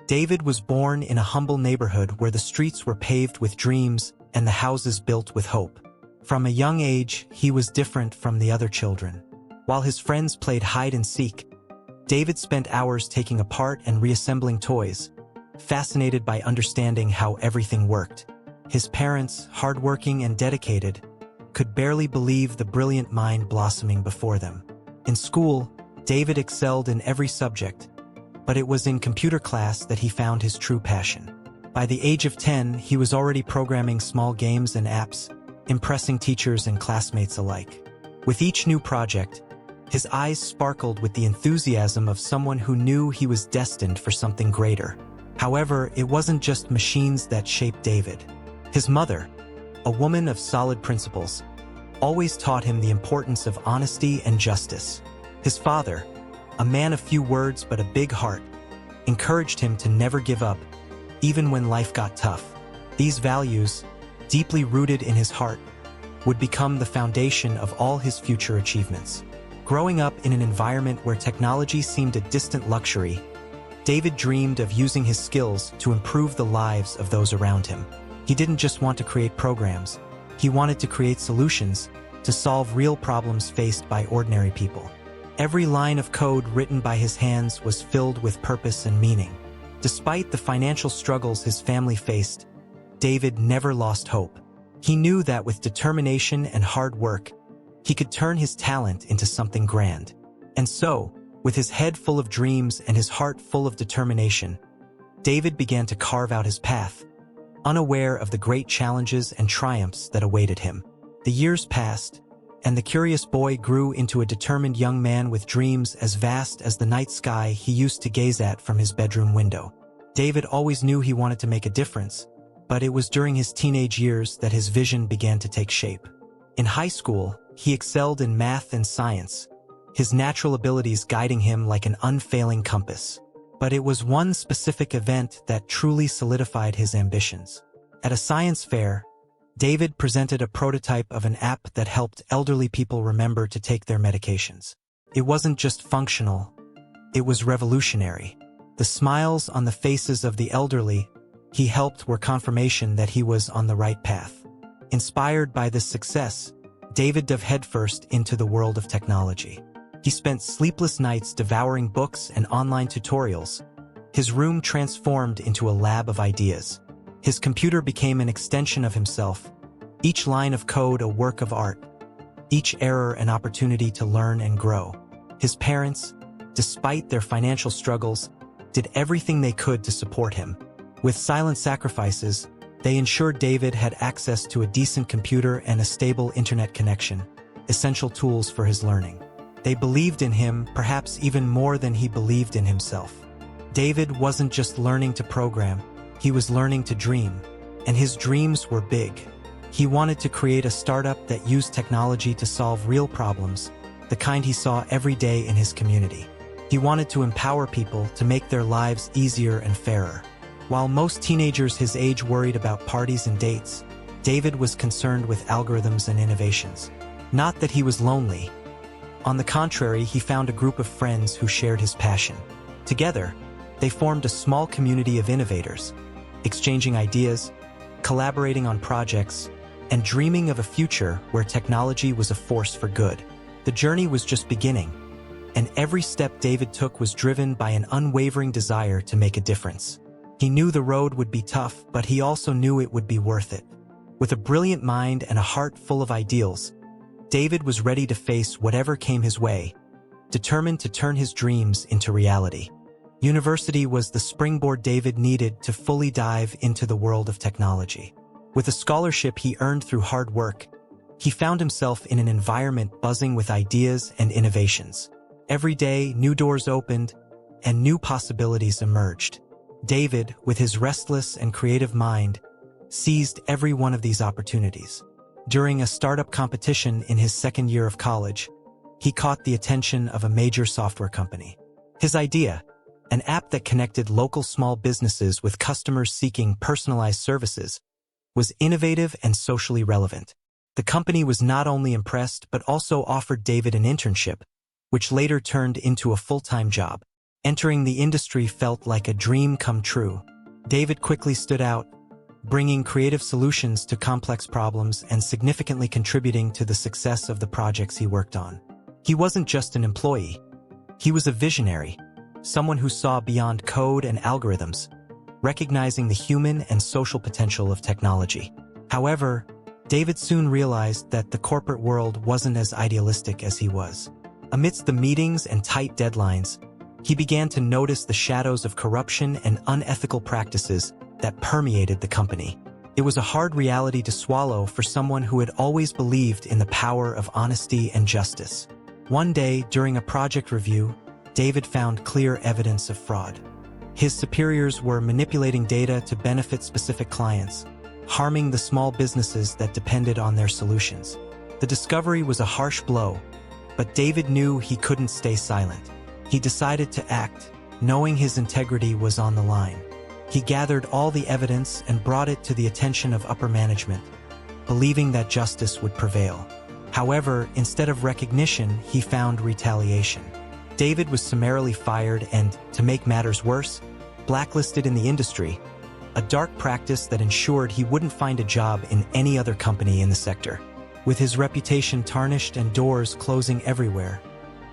David was born in a humble neighborhood where the streets were paved with dreams and the houses built with hope. From a young age, he was different from the other children. While his friends played hide and seek, David spent hours taking apart and reassembling toys, fascinated by understanding how everything worked. His parents, hardworking and dedicated, could barely believe the brilliant mind blossoming before them. In school, David excelled in every subject, but it was in computer class that he found his true passion. By the age of 10, he was already programming small games and apps, impressing teachers and classmates alike. With each new project, his eyes sparkled with the enthusiasm of someone who knew he was destined for something greater. However, it wasn't just machines that shaped David. His mother, a woman of solid principles, always taught him the importance of honesty and justice. His father, a man of few words but a big heart, encouraged him to never give up, even when life got tough. These values, deeply rooted in his heart, would become the foundation of all his future achievements. Growing up in an environment where technology seemed a distant luxury, David dreamed of using his skills to improve the lives of those around him. He didn't just want to create programs, he wanted to create solutions to solve real problems faced by ordinary people. Every line of code written by his hands was filled with purpose and meaning. Despite the financial struggles his family faced, David never lost hope. He knew that with determination and hard work, he could turn his talent into something grand. And so, with his head full of dreams and his heart full of determination, David began to carve out his path, unaware of the great challenges and triumphs that awaited him. The years passed, and the curious boy grew into a determined young man with dreams as vast as the night sky he used to gaze at from his bedroom window. David always knew he wanted to make a difference, but it was during his teenage years that his vision began to take shape. In high school, he excelled in math and science, his natural abilities guiding him like an unfailing compass. But it was one specific event that truly solidified his ambitions. At a science fair, David presented a prototype of an app that helped elderly people remember to take their medications. It wasn't just functional, it was revolutionary. The smiles on the faces of the elderly he helped were confirmation that he was on the right path. Inspired by this success, David dove headfirst into the world of technology. He spent sleepless nights devouring books and online tutorials. His room transformed into a lab of ideas. His computer became an extension of himself, each line of code a work of art, each error an opportunity to learn and grow. His parents, despite their financial struggles, did everything they could to support him. With silent sacrifices, they ensured David had access to a decent computer and a stable internet connection, essential tools for his learning. They believed in him, perhaps even more than he believed in himself. David wasn't just learning to program, he was learning to dream, and his dreams were big. He wanted to create a startup that used technology to solve real problems, the kind he saw every day in his community. He wanted to empower people to make their lives easier and fairer. While most teenagers his age worried about parties and dates, David was concerned with algorithms and innovations. Not that he was lonely. On the contrary, he found a group of friends who shared his passion. Together, they formed a small community of innovators, exchanging ideas, collaborating on projects, and dreaming of a future where technology was a force for good. The journey was just beginning, and every step David took was driven by an unwavering desire to make a difference. He knew the road would be tough, but he also knew it would be worth it. With a brilliant mind and a heart full of ideals, David was ready to face whatever came his way, determined to turn his dreams into reality. University was the springboard David needed to fully dive into the world of technology. With a scholarship he earned through hard work, he found himself in an environment buzzing with ideas and innovations. Every day, new doors opened, and new possibilities emerged. David, with his restless and creative mind, seized every one of these opportunities. During a startup competition in his second year of college, he caught the attention of a major software company. His idea, an app that connected local small businesses with customers seeking personalized services, was innovative and socially relevant. The company was not only impressed but also offered David an internship, which later turned into a full-time job. Entering the industry felt like a dream come true. David quickly stood out, bringing creative solutions to complex problems and significantly contributing to the success of the projects he worked on. He wasn't just an employee. He was a visionary, someone who saw beyond code and algorithms, recognizing the human and social potential of technology. However, David soon realized that the corporate world wasn't as idealistic as he was. Amidst the meetings and tight deadlines, he began to notice the shadows of corruption and unethical practices that permeated the company. It was a hard reality to swallow for someone who had always believed in the power of honesty and justice. One day, during a project review, David found clear evidence of fraud. His superiors were manipulating data to benefit specific clients, harming the small businesses that depended on their solutions. The discovery was a harsh blow, but David knew he couldn't stay silent. He decided to act, knowing his integrity was on the line. He gathered all the evidence and brought it to the attention of upper management, believing that justice would prevail. However, instead of recognition, he found retaliation. David was summarily fired and, to make matters worse, blacklisted in the industry, a dark practice that ensured he wouldn't find a job in any other company in the sector. With his reputation tarnished and doors closing everywhere,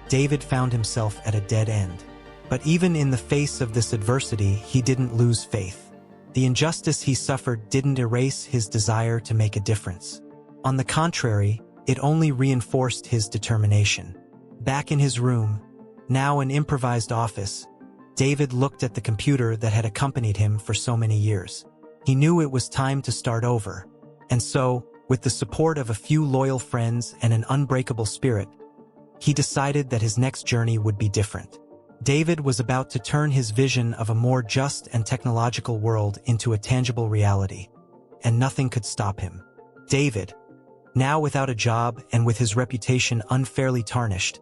David found himself at a dead end. But even in the face of this adversity, he didn't lose faith. The injustice he suffered didn't erase his desire to make a difference. On the contrary, it only reinforced his determination. Back in his room, now an improvised office, David looked at the computer that had accompanied him for so many years. He knew it was time to start over. And so, with the support of a few loyal friends and an unbreakable spirit, he decided that his next journey would be different. David was about to turn his vision of a more just and technological world into a tangible reality, and nothing could stop him. David, now without a job and with his reputation unfairly tarnished,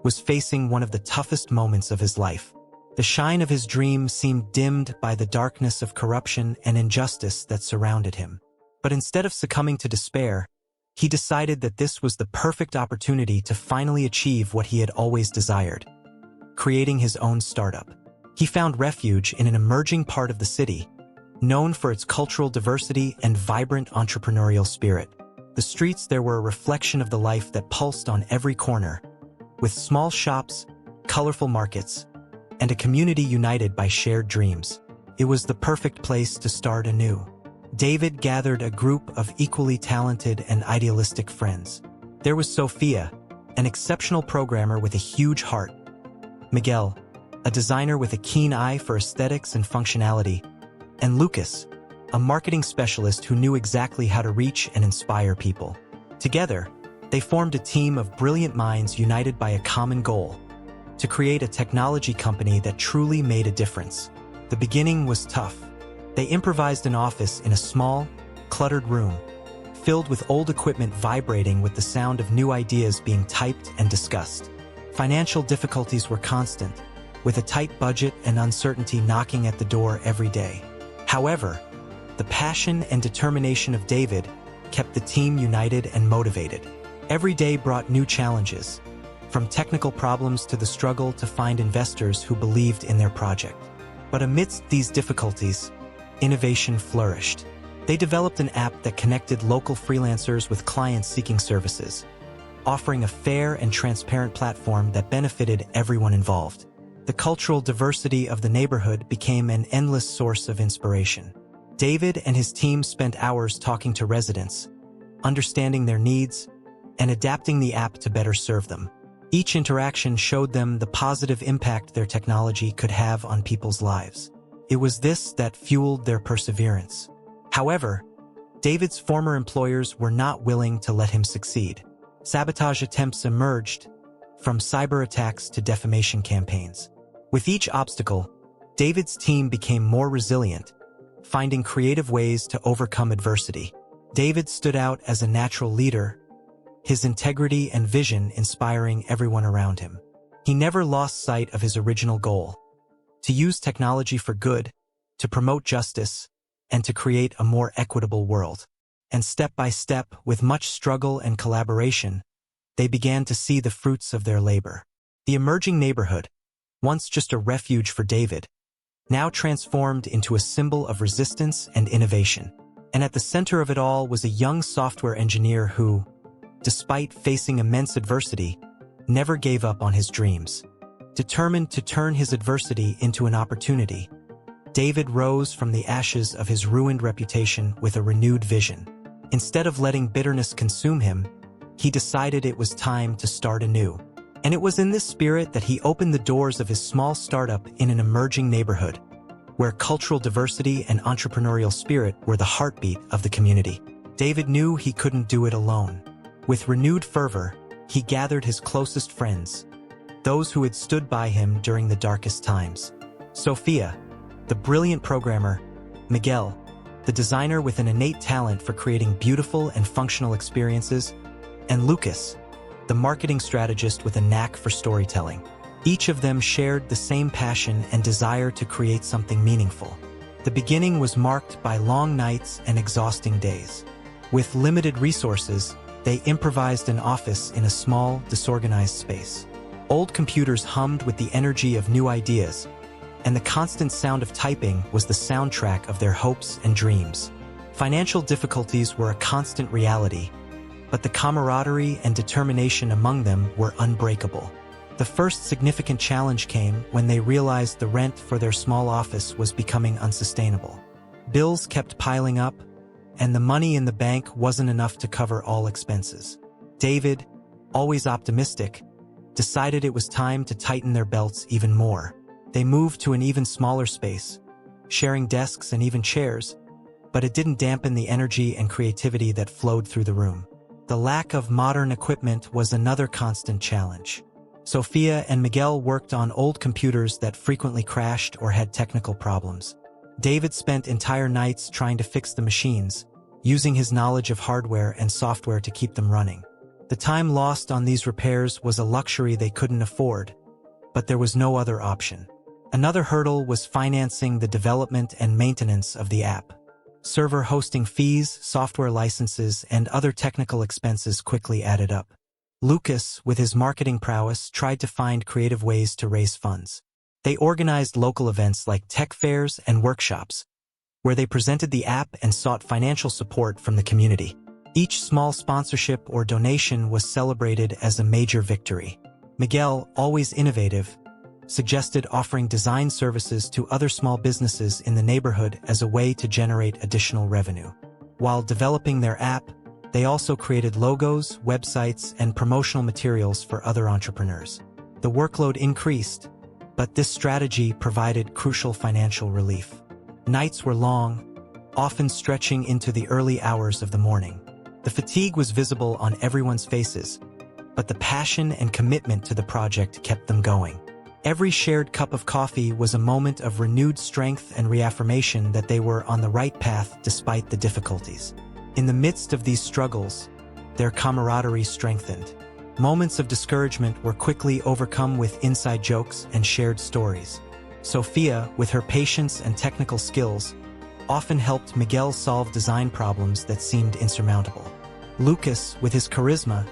was facing one of the toughest moments of his life. The shine of his dream seemed dimmed by the darkness of corruption and injustice that surrounded him. But instead of succumbing to despair, he decided that this was the perfect opportunity to finally achieve what he had always desired: creating his own startup. He found refuge in an emerging part of the city, known for its cultural diversity and vibrant entrepreneurial spirit. The streets there were a reflection of the life that pulsed on every corner, with small shops, colorful markets, and a community united by shared dreams. It was the perfect place to start anew. David gathered a group of equally talented and idealistic friends. There was Sophia, an exceptional programmer with a huge heart; Miguel, a designer with a keen eye for aesthetics and functionality; and Lucas, a marketing specialist who knew exactly how to reach and inspire people. Together, they formed a team of brilliant minds united by a common goal: to create a technology company that truly made a difference. The beginning was tough. They improvised an office in a small, cluttered room, filled with old equipment vibrating with the sound of new ideas being typed and discussed. Financial difficulties were constant, with a tight budget and uncertainty knocking at the door every day. However, the passion and determination of David kept the team united and motivated. Every day brought new challenges, from technical problems to the struggle to find investors who believed in their project. But amidst these difficulties, innovation flourished. They developed an app that connected local freelancers with clients seeking services, offering a fair and transparent platform that benefited everyone involved. The cultural diversity of the neighborhood became an endless source of inspiration. David and his team spent hours talking to residents, understanding their needs, and adapting the app to better serve them. Each interaction showed them the positive impact their technology could have on people's lives. It was this that fueled their perseverance. However, David's former employers were not willing to let him succeed. Sabotage attempts emerged, from cyber attacks to defamation campaigns. With each obstacle, David's team became more resilient, finding creative ways to overcome adversity. David stood out as a natural leader, his integrity and vision inspiring everyone around him. He never lost sight of his original goal: to use technology for good, to promote justice, and to create a more equitable world. And step by step, with much struggle and collaboration, they began to see the fruits of their labor. The emerging neighborhood, once just a refuge for David, now transformed into a symbol of resistance and innovation. And at the center of it all was a young software engineer who, despite facing immense adversity, never gave up on his dreams. Determined to turn his adversity into an opportunity, David rose from the ashes of his ruined reputation with a renewed vision. Instead of letting bitterness consume him, he decided it was time to start anew. And it was in this spirit that he opened the doors of his small startup in an emerging neighborhood, where cultural diversity and entrepreneurial spirit were the heartbeat of the community. David knew he couldn't do it alone. With renewed fervor, he gathered his closest friends, those who had stood by him during the darkest times. Sophia, the brilliant programmer, Miguel, the designer with an innate talent for creating beautiful and functional experiences, and Lucas, the marketing strategist with a knack for storytelling. Each of them shared the same passion and desire to create something meaningful. The beginning was marked by long nights and exhausting days. With limited resources, they improvised an office in a small, disorganized space. Old computers hummed with the energy of new ideas, and the constant sound of typing was the soundtrack of their hopes and dreams. Financial difficulties were a constant reality, but the camaraderie and determination among them were unbreakable. The first significant challenge came when they realized the rent for their small office was becoming unsustainable. Bills kept piling up, and the money in the bank wasn't enough to cover all expenses. David, always optimistic, decided it was time to tighten their belts even more. They moved to an even smaller space, sharing desks and even chairs, but it didn't dampen the energy and creativity that flowed through the room. The lack of modern equipment was another constant challenge. Sophia and Miguel worked on old computers that frequently crashed or had technical problems. David spent entire nights trying to fix the machines, using his knowledge of hardware and software to keep them running. The time lost on these repairs was a luxury they couldn't afford, but there was no other option. Another hurdle was financing the development and maintenance of the app. Server hosting fees, software licenses, and other technical expenses quickly added up. Lucas, with his marketing prowess, tried to find creative ways to raise funds. They organized local events like tech fairs and workshops, where they presented the app and sought financial support from the community. Each small sponsorship or donation was celebrated as a major victory. Miguel, always innovative, suggested offering design services to other small businesses in the neighborhood as a way to generate additional revenue. While developing their app, they also created logos, websites, and promotional materials for other entrepreneurs. The workload increased, but this strategy provided crucial financial relief. Nights were long, often stretching into the early hours of the morning. The fatigue was visible on everyone's faces, but the passion and commitment to the project kept them going. Every shared cup of coffee was a moment of renewed strength and reaffirmation that they were on the right path despite the difficulties. In the midst of these struggles, their camaraderie strengthened. Moments of discouragement were quickly overcome with inside jokes and shared stories. Sophia, with her patience and technical skills, often helped Miguel solve design problems that seemed insurmountable. Lucas, with his charisma,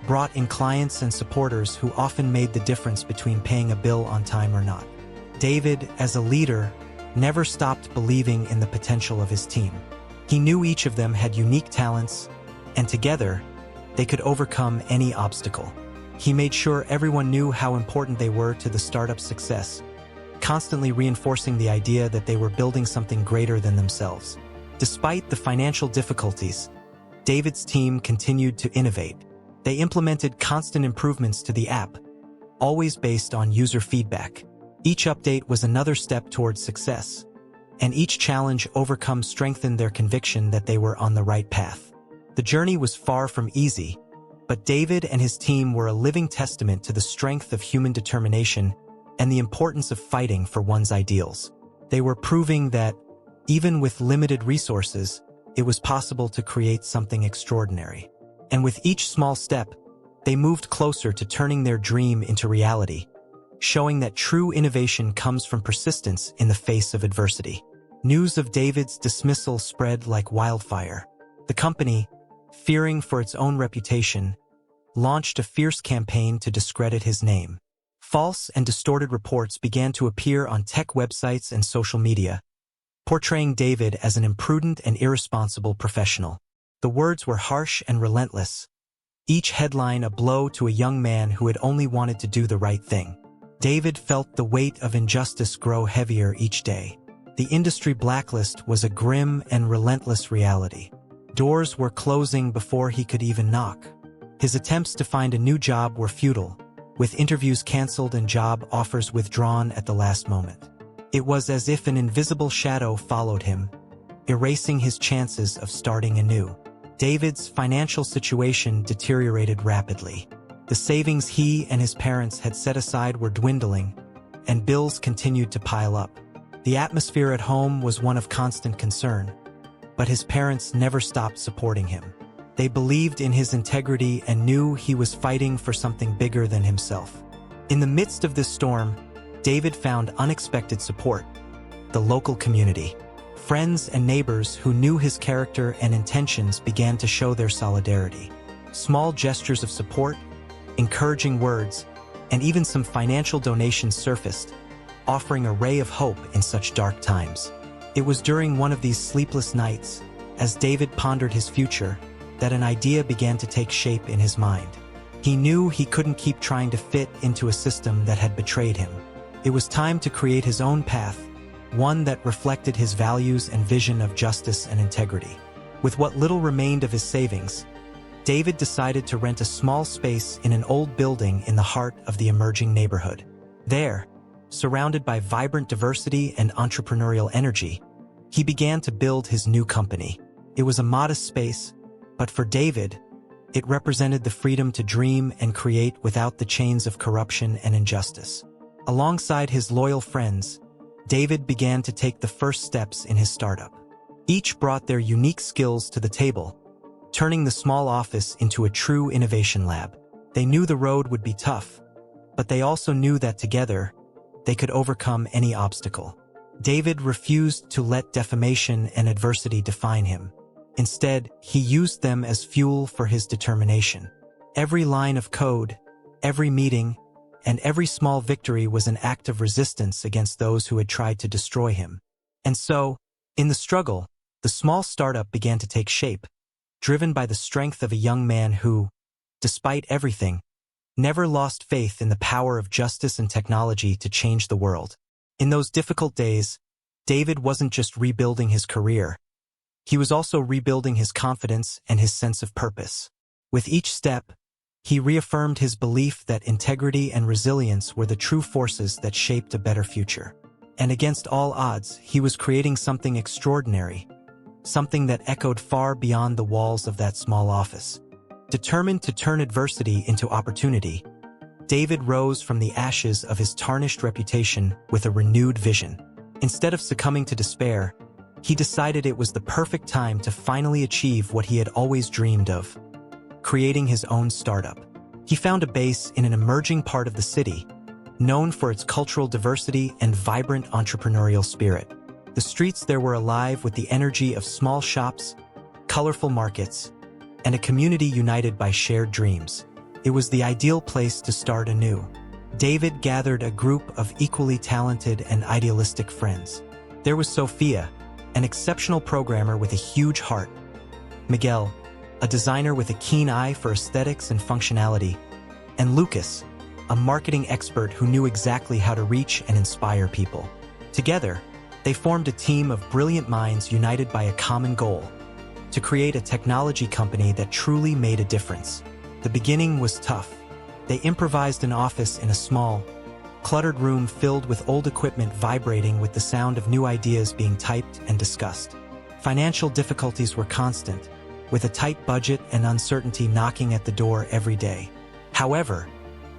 brought in clients and supporters who often made the difference between paying a bill on time or not. David, as a leader, never stopped believing in the potential of his team. He knew each of them had unique talents, and together, they could overcome any obstacle. He made sure everyone knew how important they were to the startup's success, constantly reinforcing the idea that they were building something greater than themselves. Despite the financial difficulties, David's team continued to innovate. They implemented constant improvements to the app, always based on user feedback. Each update was another step towards success, and each challenge overcome strengthened their conviction that they were on the right path. The journey was far from easy, but David and his team were a living testament to the strength of human determination and the importance of fighting for one's ideals. They were proving that, even with limited resources, it was possible to create something extraordinary. And with each small step, they moved closer to turning their dream into reality, showing that true innovation comes from persistence in the face of adversity. News of David's dismissal spread like wildfire. The company, fearing for its own reputation, launched a fierce campaign to discredit his name. False and distorted reports began to appear on tech websites and social media, portraying David as an imprudent and irresponsible professional. The words were harsh and relentless, each headline a blow to a young man who had only wanted to do the right thing. David felt the weight of injustice grow heavier each day. The industry blacklist was a grim and relentless reality. Doors were closing before he could even knock. His attempts to find a new job were futile, with interviews canceled and job offers withdrawn at the last moment. It was as if an invisible shadow followed him, erasing his chances of starting anew. David's financial situation deteriorated rapidly. The savings he and his parents had set aside were dwindling, and bills continued to pile up. The atmosphere at home was one of constant concern, but his parents never stopped supporting him. They believed in his integrity and knew he was fighting for something bigger than himself. In the midst of this storm, David found unexpected support: the local community. Friends and neighbors who knew his character and intentions began to show their solidarity. Small gestures of support, encouraging words, and even some financial donations surfaced, offering a ray of hope in such dark times. It was during one of these sleepless nights, as David pondered his future, that an idea began to take shape in his mind. He knew he couldn't keep trying to fit into a system that had betrayed him. It was time to create his own path, one that reflected his values and vision of justice and integrity. With what little remained of his savings, David decided to rent a small space in an old building in the heart of the emerging neighborhood. There, surrounded by vibrant diversity and entrepreneurial energy, he began to build his new company. It was a modest space, but for David, it represented the freedom to dream and create without the chains of corruption and injustice. Alongside his loyal friends, David began to take the first steps in his startup. Each brought their unique skills to the table, turning the small office into a true innovation lab. They knew the road would be tough, but they also knew that together, they could overcome any obstacle. David refused to let defamation and adversity define him. Instead, he used them as fuel for his determination. Every line of code, every meeting, and every small victory was an act of resistance against those who had tried to destroy him. And so, in the struggle, the small startup began to take shape, driven by the strength of a young man who, despite everything, never lost faith in the power of justice and technology to change the world. In those difficult days, David wasn't just rebuilding his career. He was also rebuilding his confidence and his sense of purpose. With each step, he reaffirmed his belief that integrity and resilience were the true forces that shaped a better future. And against all odds, he was creating something extraordinary, something that echoed far beyond the walls of that small office. Determined to turn adversity into opportunity, David rose from the ashes of his tarnished reputation with a renewed vision. Instead of succumbing to despair, he decided it was the perfect time to finally achieve what he had always dreamed of: creating his own startup. He found a base in an emerging part of the city, known for its cultural diversity and vibrant entrepreneurial spirit. The streets there were alive with the energy of small shops, colorful markets, and a community united by shared dreams. It was the ideal place to start anew. David gathered a group of equally talented and idealistic friends. There was Sophia, an exceptional programmer with a huge heart; Miguel, a designer with a keen eye for aesthetics and functionality; and Lucas, a marketing expert who knew exactly how to reach and inspire people. Together, they formed a team of brilliant minds united by a common goal: to create a technology company that truly made a difference. The beginning was tough. They improvised an office in a small, cluttered room filled with old equipment vibrating with the sound of new ideas being typed and discussed. Financial difficulties were constant, with a tight budget and uncertainty knocking at the door every day. However,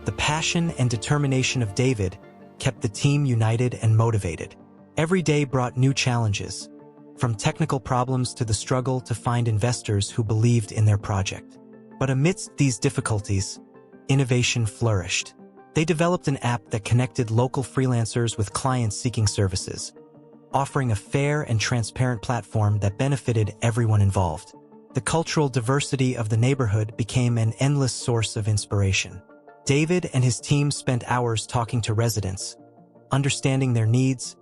the passion and determination of David kept the team united and motivated. Every day brought new challenges, from technical problems to the struggle to find investors who believed in their project. But amidst these difficulties, innovation flourished. They developed an app that connected local freelancers with clients seeking services, offering a fair and transparent platform that benefited everyone involved. The cultural diversity of the neighborhood became an endless source of inspiration. David and his team spent hours talking to residents, understanding their needs,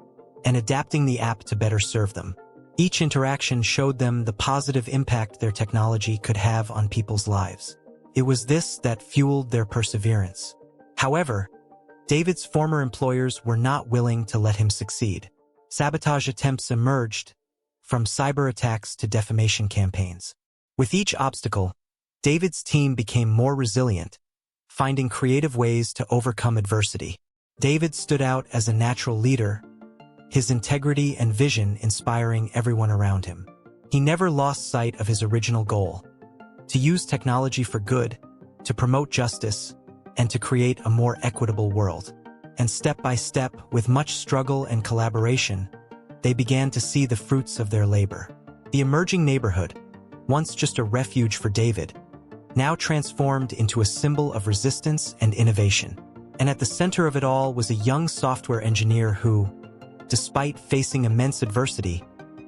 and adapting the app to better serve them. Each interaction showed them the positive impact their technology could have on people's lives. It was this that fueled their perseverance. However, David's former employers were not willing to let him succeed. Sabotage attempts emerged, from cyber attacks to defamation campaigns. With each obstacle, David's team became more resilient, finding creative ways to overcome adversity. David stood out as a natural leader, his integrity and vision inspiring everyone around him. He never lost sight of his original goal: to use technology for good, to promote justice, and to create a more equitable world. And step by step, with much struggle and collaboration, they began to see the fruits of their labor. The emerging neighborhood, once just a refuge for David, now transformed into a symbol of resistance and innovation. And at the center of it all was a young software engineer who, despite facing immense adversity,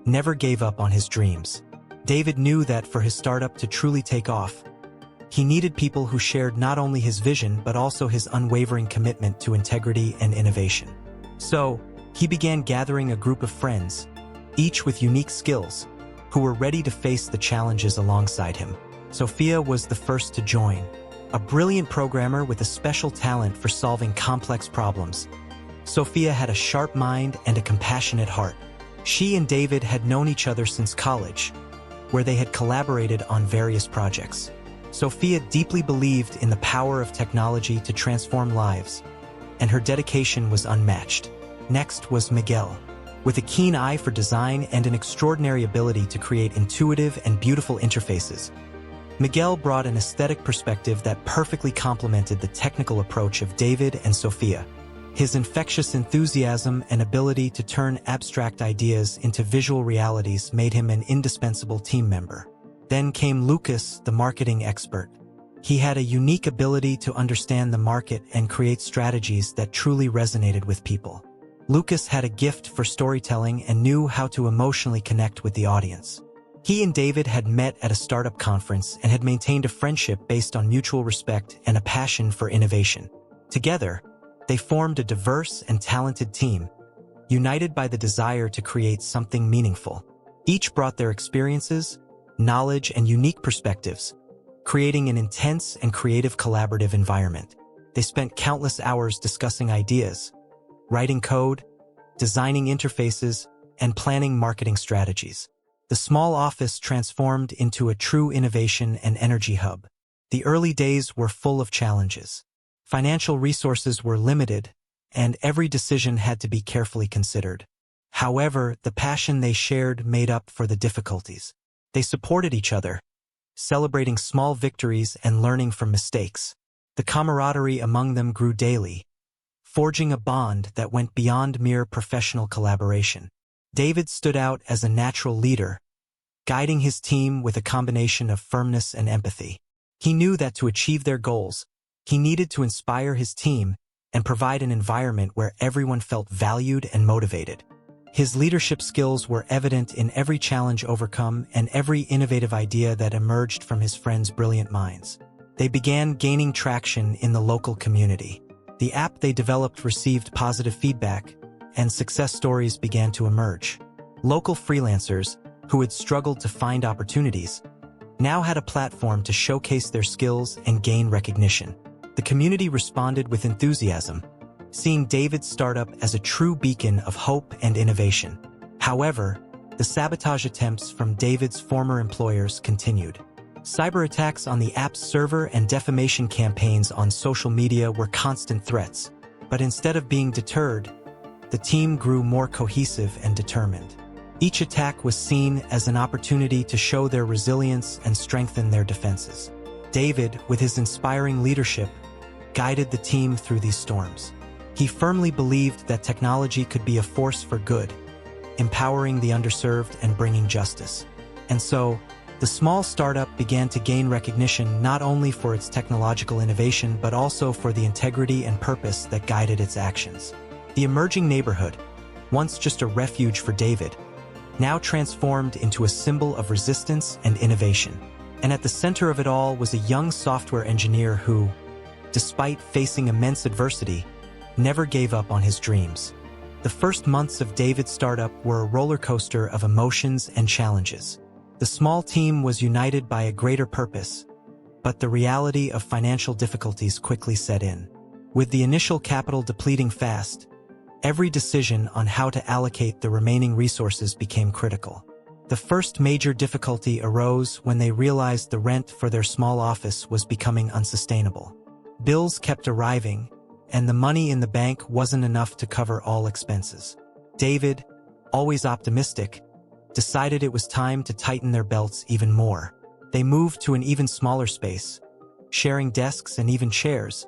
never gave up on his dreams. David knew that for his startup to truly take off, he needed people who shared not only his vision but also his unwavering commitment to integrity and innovation. So, he began gathering a group of friends, each with unique skills, who were ready to face the challenges alongside him. Sophia was the first to join, a brilliant programmer with a special talent for solving complex problems. Sophia had a sharp mind and a compassionate heart. She and David had known each other since college, where they had collaborated on various projects. Sophia deeply believed in the power of technology to transform lives, and her dedication was unmatched. Next was Miguel. With a keen eye for design and an extraordinary ability to create intuitive and beautiful interfaces, Miguel brought an aesthetic perspective that perfectly complemented the technical approach of David and Sophia. His infectious enthusiasm and ability to turn abstract ideas into visual realities made him an indispensable team member. Then came Lucas, the marketing expert. He had a unique ability to understand the market and create strategies that truly resonated with people. Lucas had a gift for storytelling and knew how to emotionally connect with the audience. He and David had met at a startup conference and had maintained a friendship based on mutual respect and a passion for innovation. Together, they formed a diverse and talented team, united by the desire to create something meaningful. Each brought their experiences, knowledge, and unique perspectives, creating an intense and creative collaborative environment. They spent countless hours discussing ideas, writing code, designing interfaces, and planning marketing strategies. The small office transformed into a true innovation and energy hub. The early days were full of challenges. Financial resources were limited, and every decision had to be carefully considered. However, the passion they shared made up for the difficulties. They supported each other, celebrating small victories and learning from mistakes. The camaraderie among them grew daily, forging a bond that went beyond mere professional collaboration. David stood out as a natural leader, guiding his team with a combination of firmness and empathy. He knew that to achieve their goals, he needed to inspire his team and provide an environment where everyone felt valued and motivated. His leadership skills were evident in every challenge overcome and every innovative idea that emerged from his friends' brilliant minds. They began gaining traction in the local community. The app they developed received positive feedback, and success stories began to emerge. Local freelancers, who had struggled to find opportunities, now had a platform to showcase their skills and gain recognition. The community responded with enthusiasm, seeing David's startup as a true beacon of hope and innovation. However, the sabotage attempts from David's former employers continued. Cyber attacks on the app's server and defamation campaigns on social media were constant threats, but instead of being deterred, the team grew more cohesive and determined. Each attack was seen as an opportunity to show their resilience and strengthen their defenses. David, with his inspiring leadership, guided the team through these storms. He firmly believed that technology could be a force for good, empowering the underserved and bringing justice. And so, the small startup began to gain recognition not only for its technological innovation but also for the integrity and purpose that guided its actions. The emerging neighborhood, once just a refuge for David, now transformed into a symbol of resistance and innovation. And at the center of it all was a young software engineer who, despite facing immense adversity, never gave up on his dreams. The first months of David's startup were a roller coaster of emotions and challenges. The small team was united by a greater purpose, but the reality of financial difficulties quickly set in. With the initial capital depleting fast, every decision on how to allocate the remaining resources became critical. The first major difficulty arose when they realized the rent for their small office was becoming unsustainable. Bills kept arriving, and the money in the bank wasn't enough to cover all expenses. David, always optimistic, decided it was time to tighten their belts even more. They moved to an even smaller space, sharing desks and even chairs,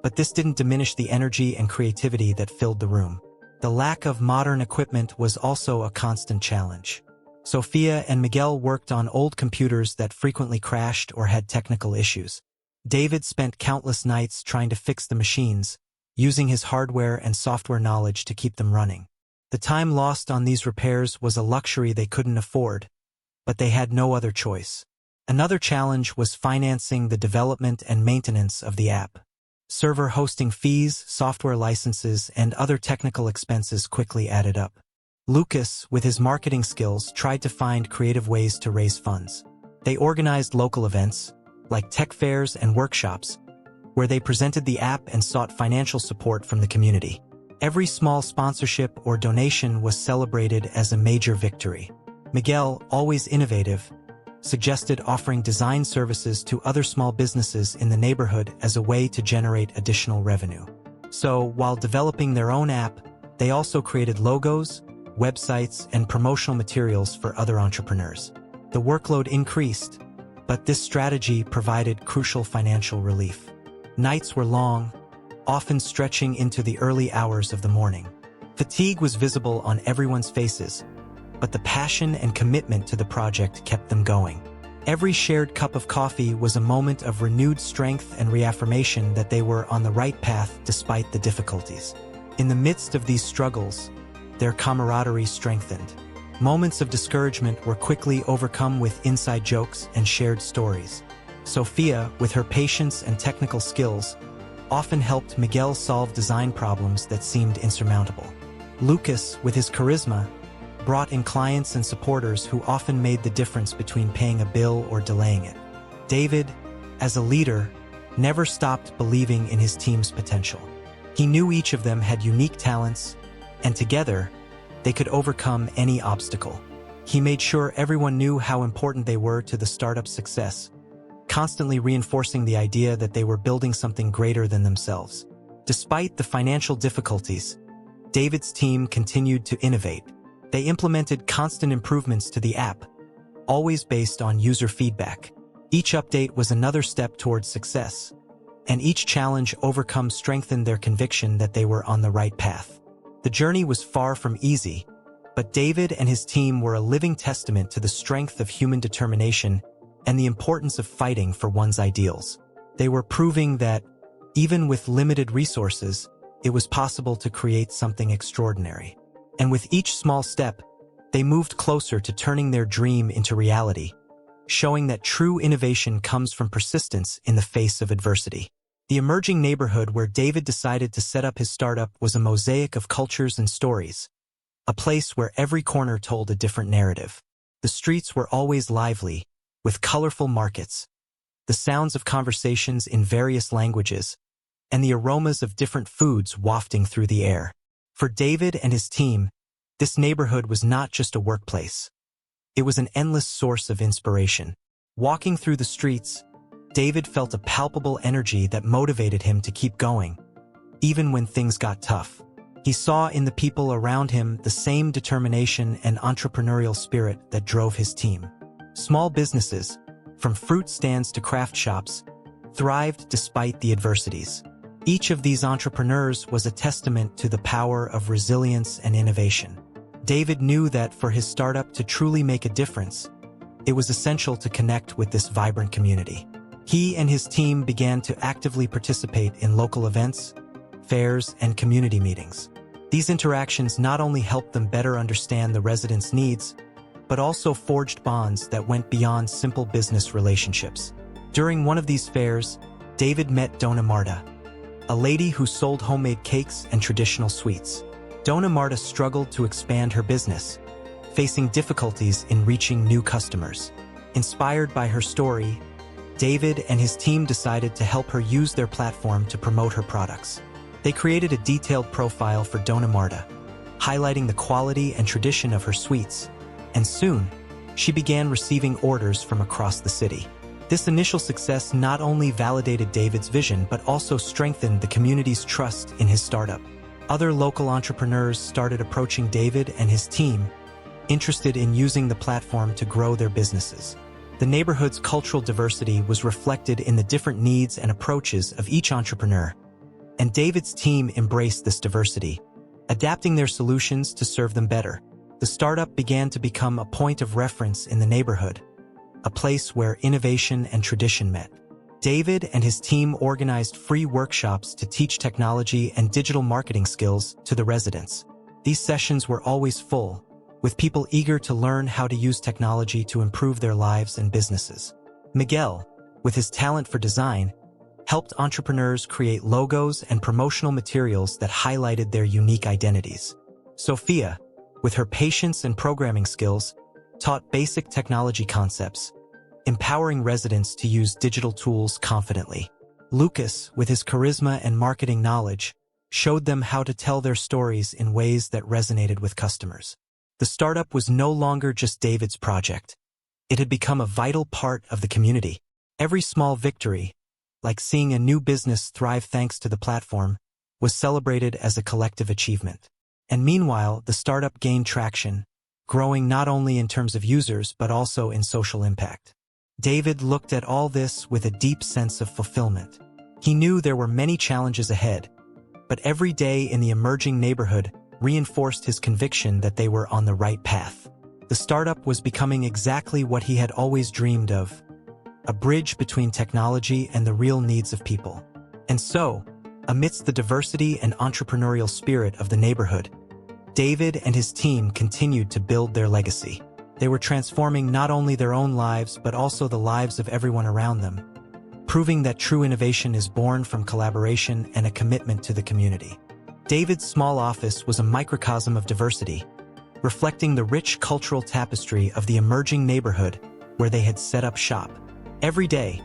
but this didn't diminish the energy and creativity that filled the room. The lack of modern equipment was also a constant challenge. Sophia and Miguel worked on old computers that frequently crashed or had technical issues. David spent countless nights trying to fix the machines, using his hardware and software knowledge to keep them running. The time lost on these repairs was a luxury they couldn't afford, but they had no other choice. Another challenge was financing the development and maintenance of the app. Server hosting fees, software licenses, and other technical expenses quickly added up. Lucas, with his marketing skills, tried to find creative ways to raise funds. They organized local events, like tech fairs and workshops, where they presented the app and sought financial support from the community. Every small sponsorship or donation was celebrated as a major victory. Miguel, always innovative, suggested offering design services to other small businesses in the neighborhood as a way to generate additional revenue. So, while developing their own app, they also created logos, websites, and promotional materials for other entrepreneurs. The workload increased, but this strategy provided crucial financial relief. Nights were long, often stretching into the early hours of the morning. Fatigue was visible on everyone's faces, but the passion and commitment to the project kept them going. Every shared cup of coffee was a moment of renewed strength and reaffirmation that they were on the right path despite the difficulties. In the midst of these struggles, their camaraderie strengthened. Moments of discouragement were quickly overcome with inside jokes and shared stories. Sophia, with her patience and technical skills, often helped Miguel solve design problems that seemed insurmountable. Lucas, with his charisma, brought in clients and supporters who often made the difference between paying a bill or delaying it. David, as a leader, never stopped believing in his team's potential. He knew each of them had unique talents, and together, they could overcome any obstacle. He made sure everyone knew how important they were to the startup's success, constantly reinforcing the idea that they were building something greater than themselves. Despite the financial difficulties, David's team continued to innovate. They implemented constant improvements to the app, always based on user feedback. Each update was another step towards success, and each challenge overcome strengthened their conviction that they were on the right path. The journey was far from easy, but David and his team were a living testament to the strength of human determination and the importance of fighting for one's ideals. They were proving that, even with limited resources, it was possible to create something extraordinary. And with each small step, they moved closer to turning their dream into reality, showing that true innovation comes from persistence in the face of adversity. The emerging neighborhood where David decided to set up his startup was a mosaic of cultures and stories, a place where every corner told a different narrative. The streets were always lively, with colorful markets, the sounds of conversations in various languages, and the aromas of different foods wafting through the air. For David and his team, this neighborhood was not just a workplace. It was an endless source of inspiration. Walking through the streets, David felt a palpable energy that motivated him to keep going, even when things got tough. He saw in the people around him the same determination and entrepreneurial spirit that drove his team. Small businesses, from fruit stands to craft shops, thrived despite the adversities. Each of these entrepreneurs was a testament to the power of resilience and innovation. David knew that for his startup to truly make a difference, it was essential to connect with this vibrant community. He and his team began to actively participate in local events, fairs, and community meetings. These interactions not only helped them better understand the residents' needs, but also forged bonds that went beyond simple business relationships. During one of these fairs, David met Dona Marta, a lady who sold homemade cakes and traditional sweets. Dona Marta struggled to expand her business, facing difficulties in reaching new customers. Inspired by her story, David and his team decided to help her use their platform to promote her products. They created a detailed profile for Dona Marta, highlighting the quality and tradition of her sweets, and soon, she began receiving orders from across the city. This initial success not only validated David's vision but also strengthened the community's trust in his startup. Other local entrepreneurs started approaching David and his team, interested in using the platform to grow their businesses. The neighborhood's cultural diversity was reflected in the different needs and approaches of each entrepreneur, and David's team embraced this diversity, adapting their solutions to serve them better. The startup began to become a point of reference in the neighborhood, a place where innovation and tradition met. David and his team organized free workshops to teach technology and digital marketing skills to the residents. These sessions were always full, with people eager to learn how to use technology to improve their lives and businesses. Miguel, with his talent for design, helped entrepreneurs create logos and promotional materials that highlighted their unique identities. Sophia, with her patience and programming skills, taught basic technology concepts, empowering residents to use digital tools confidently. Lucas, with his charisma and marketing knowledge, showed them how to tell their stories in ways that resonated with customers. The startup was no longer just David's project. It had become a vital part of the community. Every small victory, like seeing a new business thrive thanks to the platform, was celebrated as a collective achievement. And meanwhile, the startup gained traction, growing not only in terms of users but also in social impact. David looked at all this with a deep sense of fulfillment. He knew there were many challenges ahead, but every day in the emerging neighborhood reinforced his conviction that they were on the right path. The startup was becoming exactly what he had always dreamed of, a bridge between technology and the real needs of people. And so, amidst the diversity and entrepreneurial spirit of the neighborhood, David and his team continued to build their legacy. They were transforming not only their own lives but also the lives of everyone around them, proving that true innovation is born from collaboration and a commitment to the community. David's small office was a microcosm of diversity, reflecting the rich cultural tapestry of the emerging neighborhood where they had set up shop. Every day,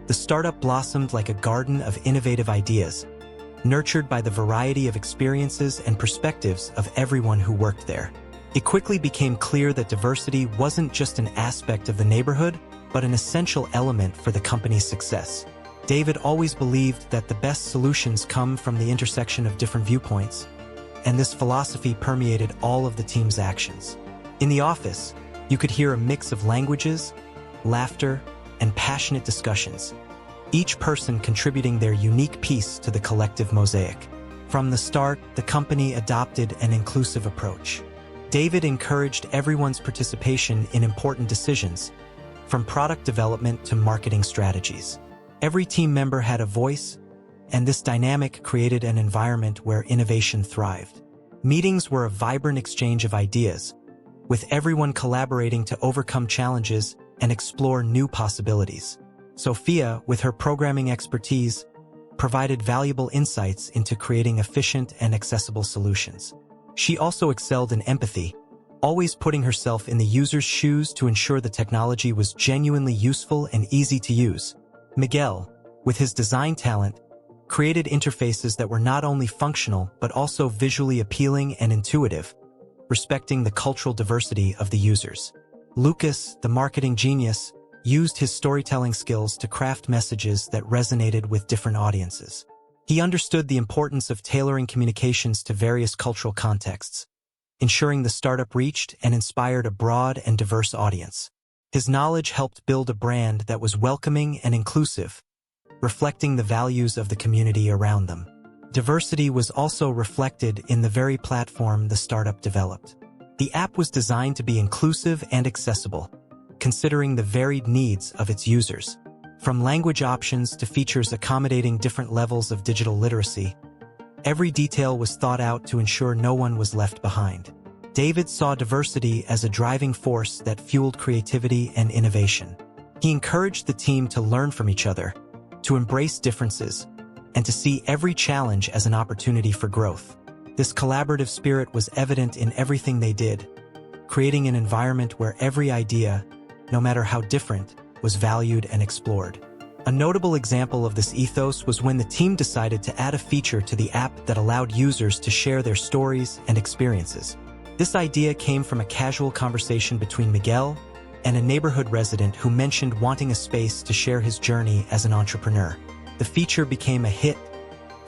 the startup blossomed like a garden of innovative ideas, nurtured by the variety of experiences and perspectives of everyone who worked there. It quickly became clear that diversity wasn't just an aspect of the neighborhood, but an essential element for the company's success. David always believed that the best solutions come from the intersection of different viewpoints, and this philosophy permeated all of the team's actions. In the office, you could hear a mix of languages, laughter, and passionate discussions, each person contributing their unique piece to the collective mosaic. From the start, the company adopted an inclusive approach. David encouraged everyone's participation in important decisions, from product development to marketing strategies. Every team member had a voice, and this dynamic created an environment where innovation thrived. Meetings were a vibrant exchange of ideas, with everyone collaborating to overcome challenges and explore new possibilities. Sophia, with her programming expertise, provided valuable insights into creating efficient and accessible solutions. She also excelled in empathy, always putting herself in the user's shoes to ensure the technology was genuinely useful and easy to use. Miguel, with his design talent, created interfaces that were not only functional but also visually appealing and intuitive, respecting the cultural diversity of the users. Lucas, the marketing genius, used his storytelling skills to craft messages that resonated with different audiences. He understood the importance of tailoring communications to various cultural contexts, ensuring the startup reached and inspired a broad and diverse audience. His knowledge helped build a brand that was welcoming and inclusive, reflecting the values of the community around them. Diversity was also reflected in the very platform the startup developed. The app was designed to be inclusive and accessible, considering the varied needs of its users. From language options to features accommodating different levels of digital literacy, every detail was thought out to ensure no one was left behind. David saw diversity as a driving force that fueled creativity and innovation. He encouraged the team to learn from each other, to embrace differences, and to see every challenge as an opportunity for growth. This collaborative spirit was evident in everything they did, creating an environment where every idea, no matter how different, was valued and explored. A notable example of this ethos was when the team decided to add a feature to the app that allowed users to share their stories and experiences. This idea came from a casual conversation between Miguel and a neighborhood resident who mentioned wanting a space to share his journey as an entrepreneur. The feature became a hit,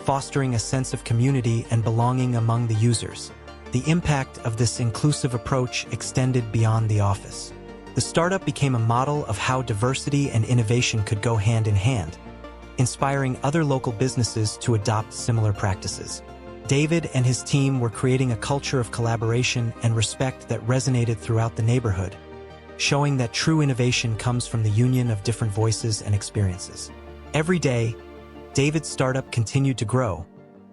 fostering a sense of community and belonging among the users. The impact of this inclusive approach extended beyond the office. The startup became a model of how diversity and innovation could go hand in hand, inspiring other local businesses to adopt similar practices. David and his team were creating a culture of collaboration and respect that resonated throughout the neighborhood, showing that true innovation comes from the union of different voices and experiences. Every day, David's startup continued to grow,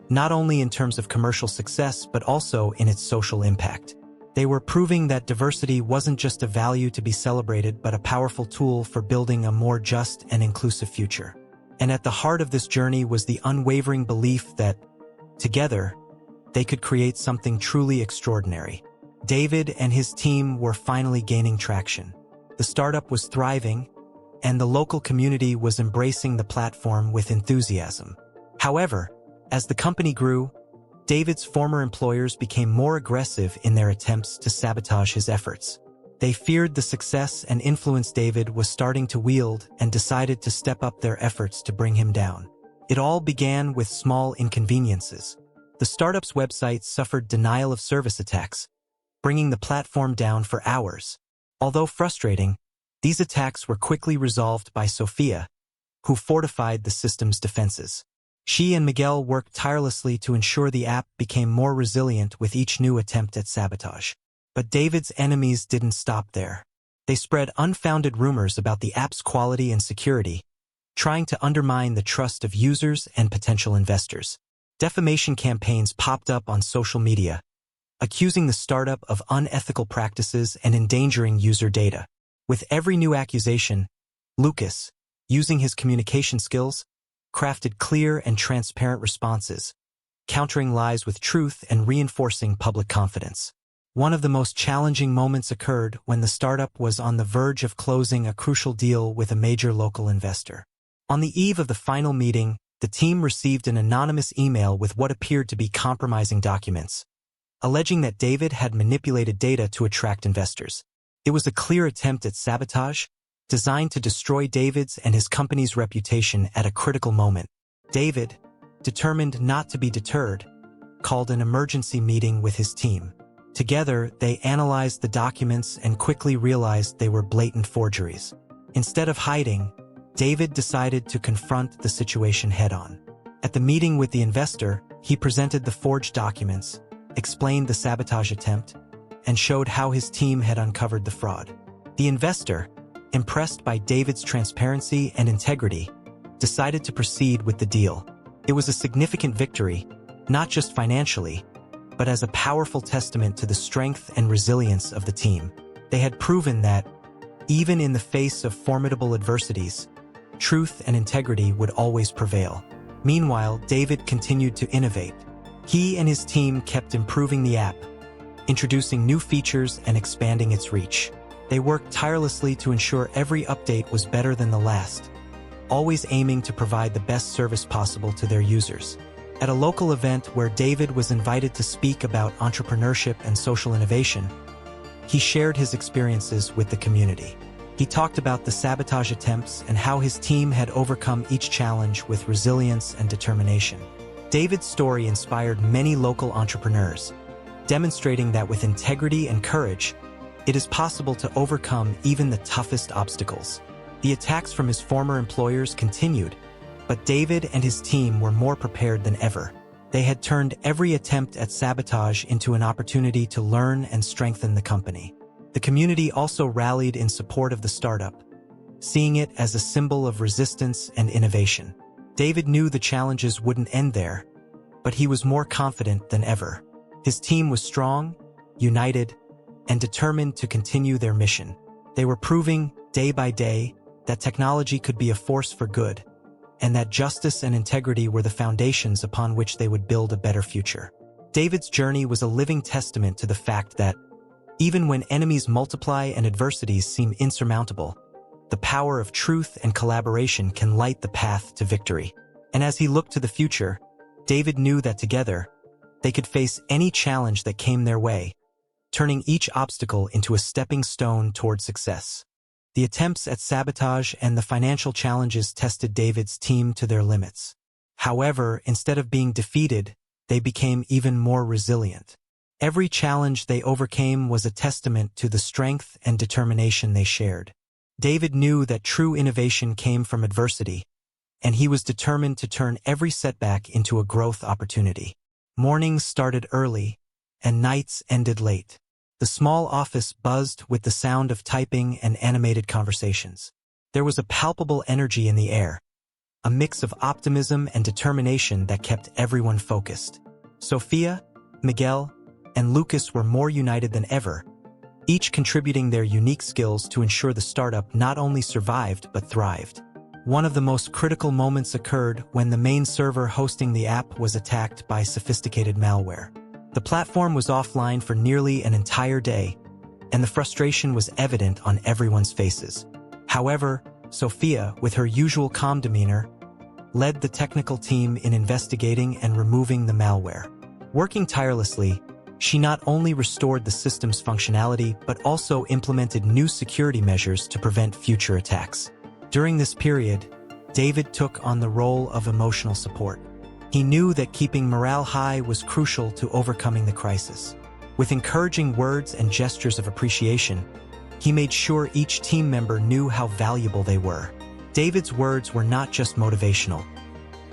not only in terms of commercial success but also in its social impact. They were proving that diversity wasn't just a value to be celebrated but a powerful tool for building a more just and inclusive future. And at the heart of this journey was the unwavering belief that, together, they could create something truly extraordinary. David and his team were finally gaining traction. The startup was thriving, and the local community was embracing the platform with enthusiasm. However, as the company grew, David's former employers became more aggressive in their attempts to sabotage his efforts. They feared the success and influence David was starting to wield and decided to step up their efforts to bring him down. It all began with small inconveniences. The startup's website suffered denial of service attacks, bringing the platform down for hours. Although frustrating, these attacks were quickly resolved by Sophia, who fortified the system's defenses. She and Miguel worked tirelessly to ensure the app became more resilient with each new attempt at sabotage. But David's enemies didn't stop there. They spread unfounded rumors about the app's quality and security, trying to undermine the trust of users and potential investors. Defamation campaigns popped up on social media, accusing the startup of unethical practices and endangering user data. With every new accusation, Lucas, using his communication skills, crafted clear and transparent responses, countering lies with truth and reinforcing public confidence. One of the most challenging moments occurred when the startup was on the verge of closing a crucial deal with a major local investor. On the eve of the final meeting, the team received an anonymous email with what appeared to be compromising documents, alleging that David had manipulated data to attract investors. It was a clear attempt at sabotage, designed to destroy David's and his company's reputation at a critical moment. David, determined not to be deterred, called an emergency meeting with his team. Together, they analyzed the documents and quickly realized they were blatant forgeries. Instead of hiding, David decided to confront the situation head-on. At the meeting with the investor, he presented the forged documents, explained the sabotage attempt, and showed how his team had uncovered the fraud. The investor, impressed by David's transparency and integrity, decided to proceed with the deal. It was a significant victory, not just financially, but as a powerful testament to the strength and resilience of the team. They had proven that, even in the face of formidable adversities, truth and integrity would always prevail. Meanwhile, David continued to innovate. He and his team kept improving the app, introducing new features and expanding its reach. They worked tirelessly to ensure every update was better than the last, always aiming to provide the best service possible to their users. At a local event where David was invited to speak about entrepreneurship and social innovation, he shared his experiences with the community. He talked about the sabotage attempts and how his team had overcome each challenge with resilience and determination. David's story inspired many local entrepreneurs, demonstrating that with integrity and courage, it is possible to overcome even the toughest obstacles. The attacks from his former employers continued, but David and his team were more prepared than ever. They had turned every attempt at sabotage into an opportunity to learn and strengthen the company. The community also rallied in support of the startup, seeing it as a symbol of resistance and innovation. David knew the challenges wouldn't end there, but he was more confident than ever. His team was strong, united, and determined to continue their mission. They were proving, day by day, that technology could be a force for good, and that justice and integrity were the foundations upon which they would build a better future. David's journey was a living testament to the fact that, even when enemies multiply and adversities seem insurmountable, the power of truth and collaboration can light the path to victory. And as he looked to the future, David knew that together, they could face any challenge that came their way, turning each obstacle into a stepping stone toward success. The attempts at sabotage and the financial challenges tested David's team to their limits. However, instead of being defeated, they became even more resilient. Every challenge they overcame was a testament to the strength and determination they shared. David knew that true innovation came from adversity, and he was determined to turn every setback into a growth opportunity. Mornings started early, and nights ended late. The small office buzzed with the sound of typing and animated conversations. There was a palpable energy in the air, a mix of optimism and determination that kept everyone focused. Sophia, Miguel, and Lucas were more united than ever, each contributing their unique skills to ensure the startup not only survived but thrived. One of the most critical moments occurred when the main server hosting the app was attacked by sophisticated malware. The platform was offline for nearly an entire day, and the frustration was evident on everyone's faces. However, Sophia, with her usual calm demeanor, led the technical team in investigating and removing the malware. Working tirelessly, she not only restored the system's functionality but also implemented new security measures to prevent future attacks. During this period, David took on the role of emotional support. He knew that keeping morale high was crucial to overcoming the crisis. With encouraging words and gestures of appreciation, he made sure each team member knew how valuable they were. David's words were not just motivational.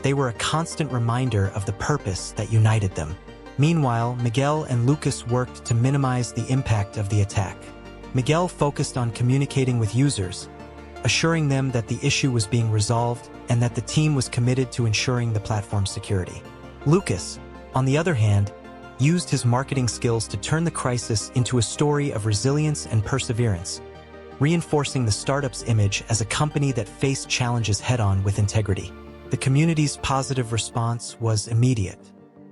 They were a constant reminder of the purpose that united them. Meanwhile, Miguel and Lucas worked to minimize the impact of the attack. Miguel focused on communicating with users, assuring them that the issue was being resolved and that the team was committed to ensuring the platform's security. Lucas, on the other hand, used his marketing skills to turn the crisis into a story of resilience and perseverance, reinforcing the startup's image as a company that faced challenges head-on with integrity. The community's positive response was immediate.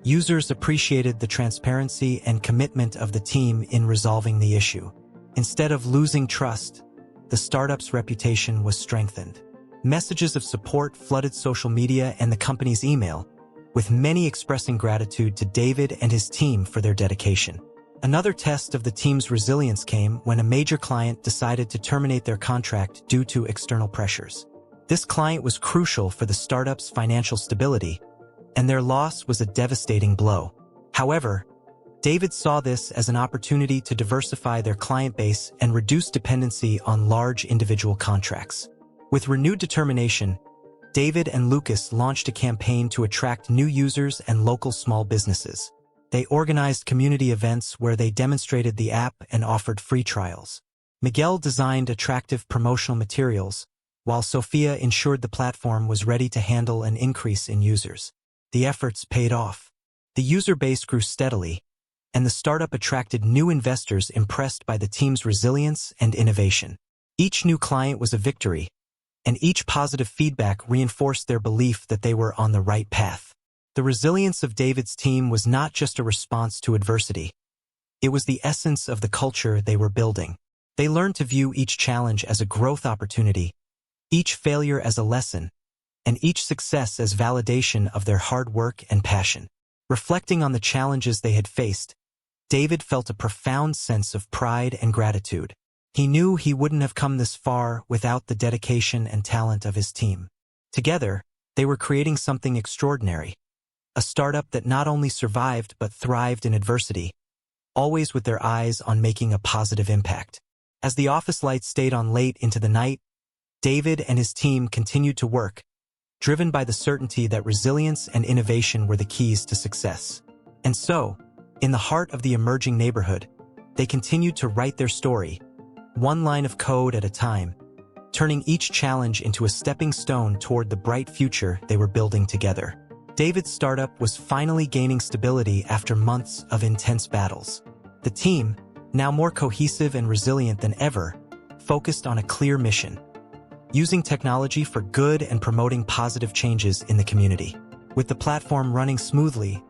Users appreciated the transparency and commitment of the team in resolving the issue. Instead of losing trust, the startup's reputation was strengthened. Messages of support flooded social media and the company's email, with many expressing gratitude to David and his team for their dedication. Another test of the team's resilience came when a major client decided to terminate their contract due to external pressures. This client was crucial for the startup's financial stability, and their loss was a devastating blow. However, David saw this as an opportunity to diversify their client base and reduce dependency on large individual contracts. With renewed determination, David and Lucas launched a campaign to attract new users and local small businesses. They organized community events where they demonstrated the app and offered free trials. Miguel designed attractive promotional materials, while Sophia ensured the platform was ready to handle an increase in users. The efforts paid off. The user base grew steadily, and the startup attracted new investors impressed by the team's resilience and innovation. Each new client was a victory, and each positive feedback reinforced their belief that they were on the right path. The resilience of David's team was not just a response to adversity. It was the essence of the culture they were building. They learned to view each challenge as a growth opportunity, each failure as a lesson, and each success as validation of their hard work and passion. Reflecting on the challenges they had faced, David felt a profound sense of pride and gratitude. He knew he wouldn't have come this far without the dedication and talent of his team. Together, they were creating something extraordinary, a startup that not only survived but thrived in adversity, always with their eyes on making a positive impact. As the office lights stayed on late into the night, David and his team continued to work, driven by the certainty that resilience and innovation were the keys to success. And so, in the heart of the emerging neighborhood, they continued to write their story, one line of code at a time, turning each challenge into a stepping stone toward the bright future they were building together. David's startup was finally gaining stability after months of intense battles. The team, now more cohesive and resilient than ever, focused on a clear mission: using technology for good and promoting positive changes in the community. With the platform running smoothly,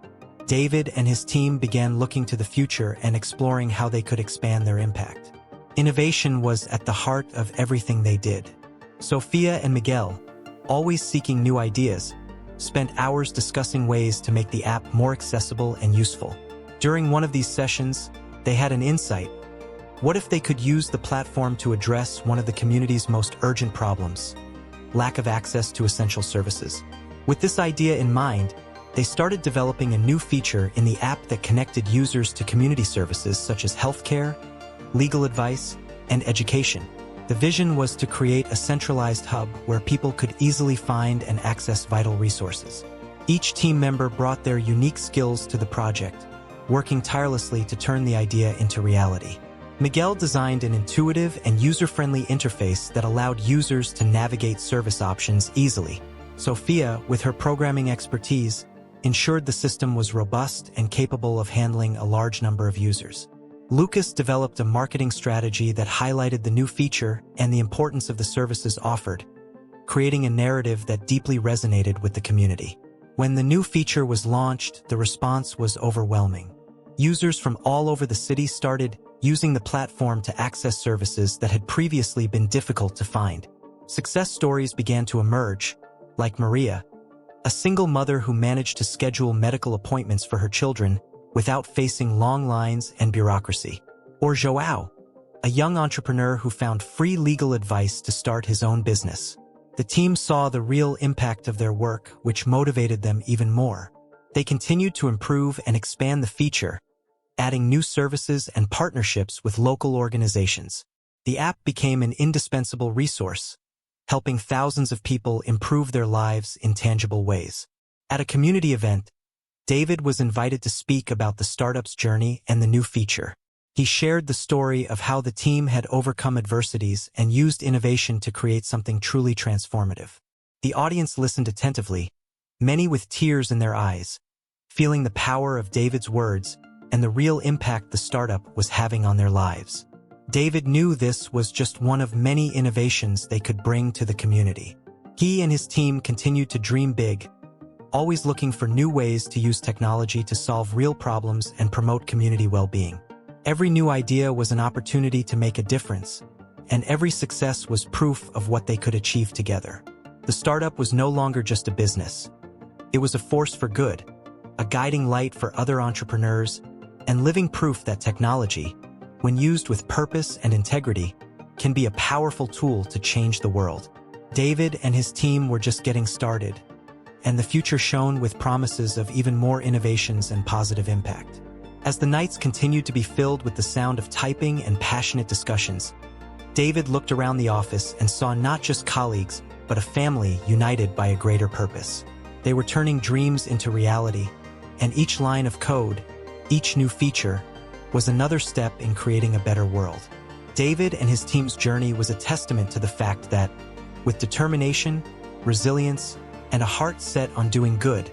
David and his team began looking to the future and exploring how they could expand their impact. Innovation was at the heart of everything they did. Sophia and Miguel, always seeking new ideas, spent hours discussing ways to make the app more accessible and useful. During one of these sessions, they had an insight. What if they could use the platform to address one of the community's most urgent problems: lack of access to essential services? With this idea in mind, they started developing a new feature in the app that connected users to community services such as healthcare, legal advice, and education. The vision was to create a centralized hub where people could easily find and access vital resources. Each team member brought their unique skills to the project, working tirelessly to turn the idea into reality. Miguel designed an intuitive and user-friendly interface that allowed users to navigate service options easily. Sophia, with her programming expertise, ensured the system was robust and capable of handling a large number of users. Lucas developed a marketing strategy that highlighted the new feature and the importance of the services offered, creating a narrative that deeply resonated with the community. When the new feature was launched, the response was overwhelming. Users from all over the city started using the platform to access services that had previously been difficult to find. Success stories began to emerge, like Maria, a single mother who managed to schedule medical appointments for her children without facing long lines and bureaucracy. Or João, a young entrepreneur who found free legal advice to start his own business. The team saw the real impact of their work, which motivated them even more. They continued to improve and expand the feature, adding new services and partnerships with local organizations. The app became an indispensable resource, helping thousands of people improve their lives in tangible ways. At a community event, David was invited to speak about the startup's journey and the new feature. He shared the story of how the team had overcome adversities and used innovation to create something truly transformative. The audience listened attentively, many with tears in their eyes, feeling the power of David's words and the real impact the startup was having on their lives. David knew this was just one of many innovations they could bring to the community. He and his team continued to dream big, always looking for new ways to use technology to solve real problems and promote community well-being. Every new idea was an opportunity to make a difference, and every success was proof of what they could achieve together. The startup was no longer just a business. It was a force for good, a guiding light for other entrepreneurs, and living proof that technology, when used with purpose and integrity, can be a powerful tool to change the world. David and his team were just getting started, and the future shone with promises of even more innovations and positive impact. As the nights continued to be filled with the sound of typing and passionate discussions, David looked around the office and saw not just colleagues, but a family united by a greater purpose. They were turning dreams into reality, and each line of code, each new feature, was another step in creating a better world. David and his team's journey was a testament to the fact that, with determination, resilience, and a heart set on doing good,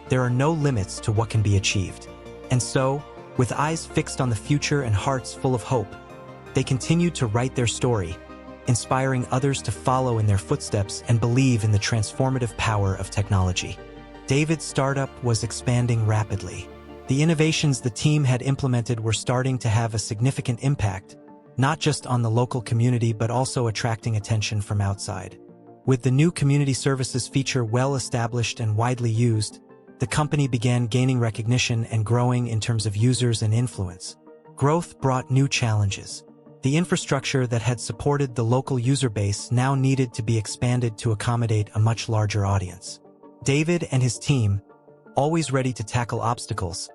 there are no limits to what can be achieved. And so, with eyes fixed on the future and hearts full of hope, they continued to write their story, inspiring others to follow in their footsteps and believe in the transformative power of technology. David's startup was expanding rapidly. The innovations the team had implemented were starting to have a significant impact, not just on the local community but also attracting attention from outside. With the new community services feature well established and widely used, the company began gaining recognition and growing in terms of users and influence. Growth brought new challenges. The infrastructure that had supported the local user base now needed to be expanded to accommodate a much larger audience. David and his team, always ready to tackle obstacles,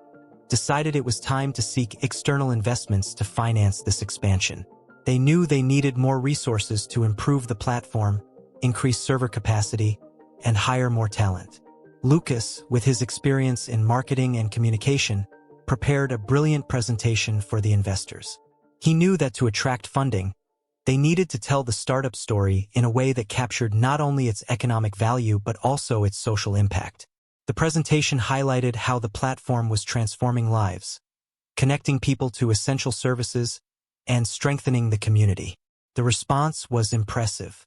decided it was time to seek external investments to finance this expansion. They knew they needed more resources to improve the platform, increase server capacity, and hire more talent. Lucas, with his experience in marketing and communication, prepared a brilliant presentation for the investors. He knew that to attract funding, they needed to tell the startup story in a way that captured not only its economic value but also its social impact. The presentation highlighted how the platform was transforming lives, connecting people to essential services, and strengthening the community. The response was impressive.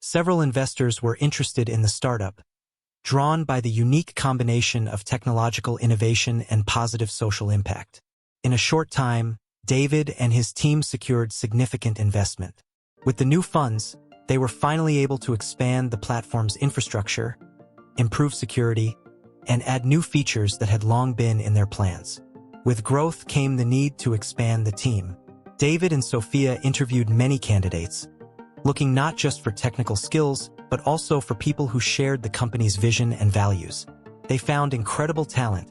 Several investors were interested in the startup, drawn by the unique combination of technological innovation and positive social impact. In a short time, David and his team secured significant investment. With the new funds, they were finally able to expand the platform's infrastructure, improve security, and add new features that had long been in their plans. With growth came the need to expand the team. David and Sophia interviewed many candidates, looking not just for technical skills, but also for people who shared the company's vision and values. They found incredible talent,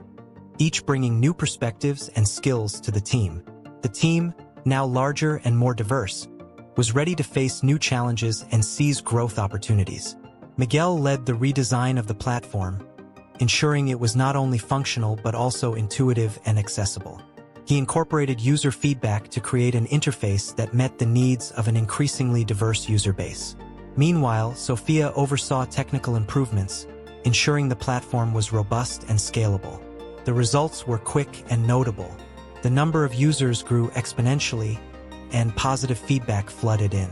each bringing new perspectives and skills to the team. The team, now larger and more diverse, was ready to face new challenges and seize growth opportunities. Miguel led the redesign of the platform, ensuring it was not only functional but also intuitive and accessible. He incorporated user feedback to create an interface that met the needs of an increasingly diverse user base. Meanwhile, Sophia oversaw technical improvements, ensuring the platform was robust and scalable. The results were quick and notable. The number of users grew exponentially, and positive feedback flooded in.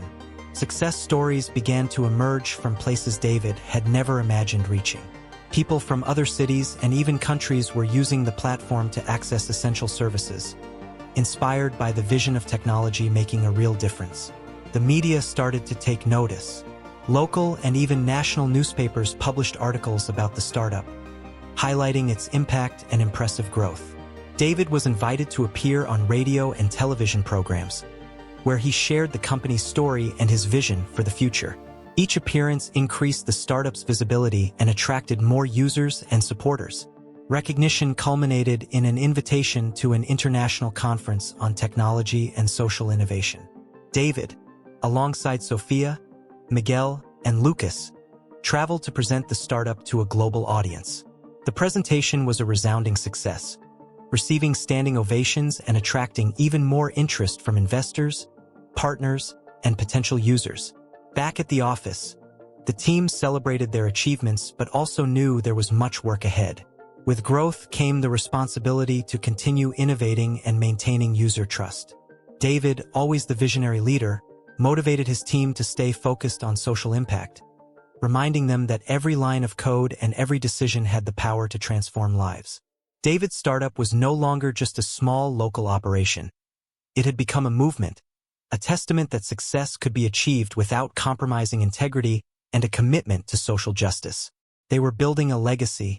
Success stories began to emerge from places David had never imagined reaching. People from other cities and even countries were using the platform to access essential services, inspired by the vision of technology making a real difference. The media started to take notice. Local and even national newspapers published articles about the startup, highlighting its impact and impressive growth. David was invited to appear on radio and television programs, where he shared the company's story and his vision for the future. Each appearance increased the startup's visibility and attracted more users and supporters. Recognition culminated in an invitation to an international conference on technology and social innovation. David, alongside Sophia, Miguel, and Lucas, traveled to present the startup to a global audience. The presentation was a resounding success, receiving standing ovations and attracting even more interest from investors, partners, and potential users. Back at the office, the team celebrated their achievements but also knew there was much work ahead. With growth came the responsibility to continue innovating and maintaining user trust. David, always the visionary leader, motivated his team to stay focused on social impact, reminding them that every line of code and every decision had the power to transform lives. David's startup was no longer just a small local operation. It had become a movement, a testament that success could be achieved without compromising integrity and a commitment to social justice. They were building a legacy,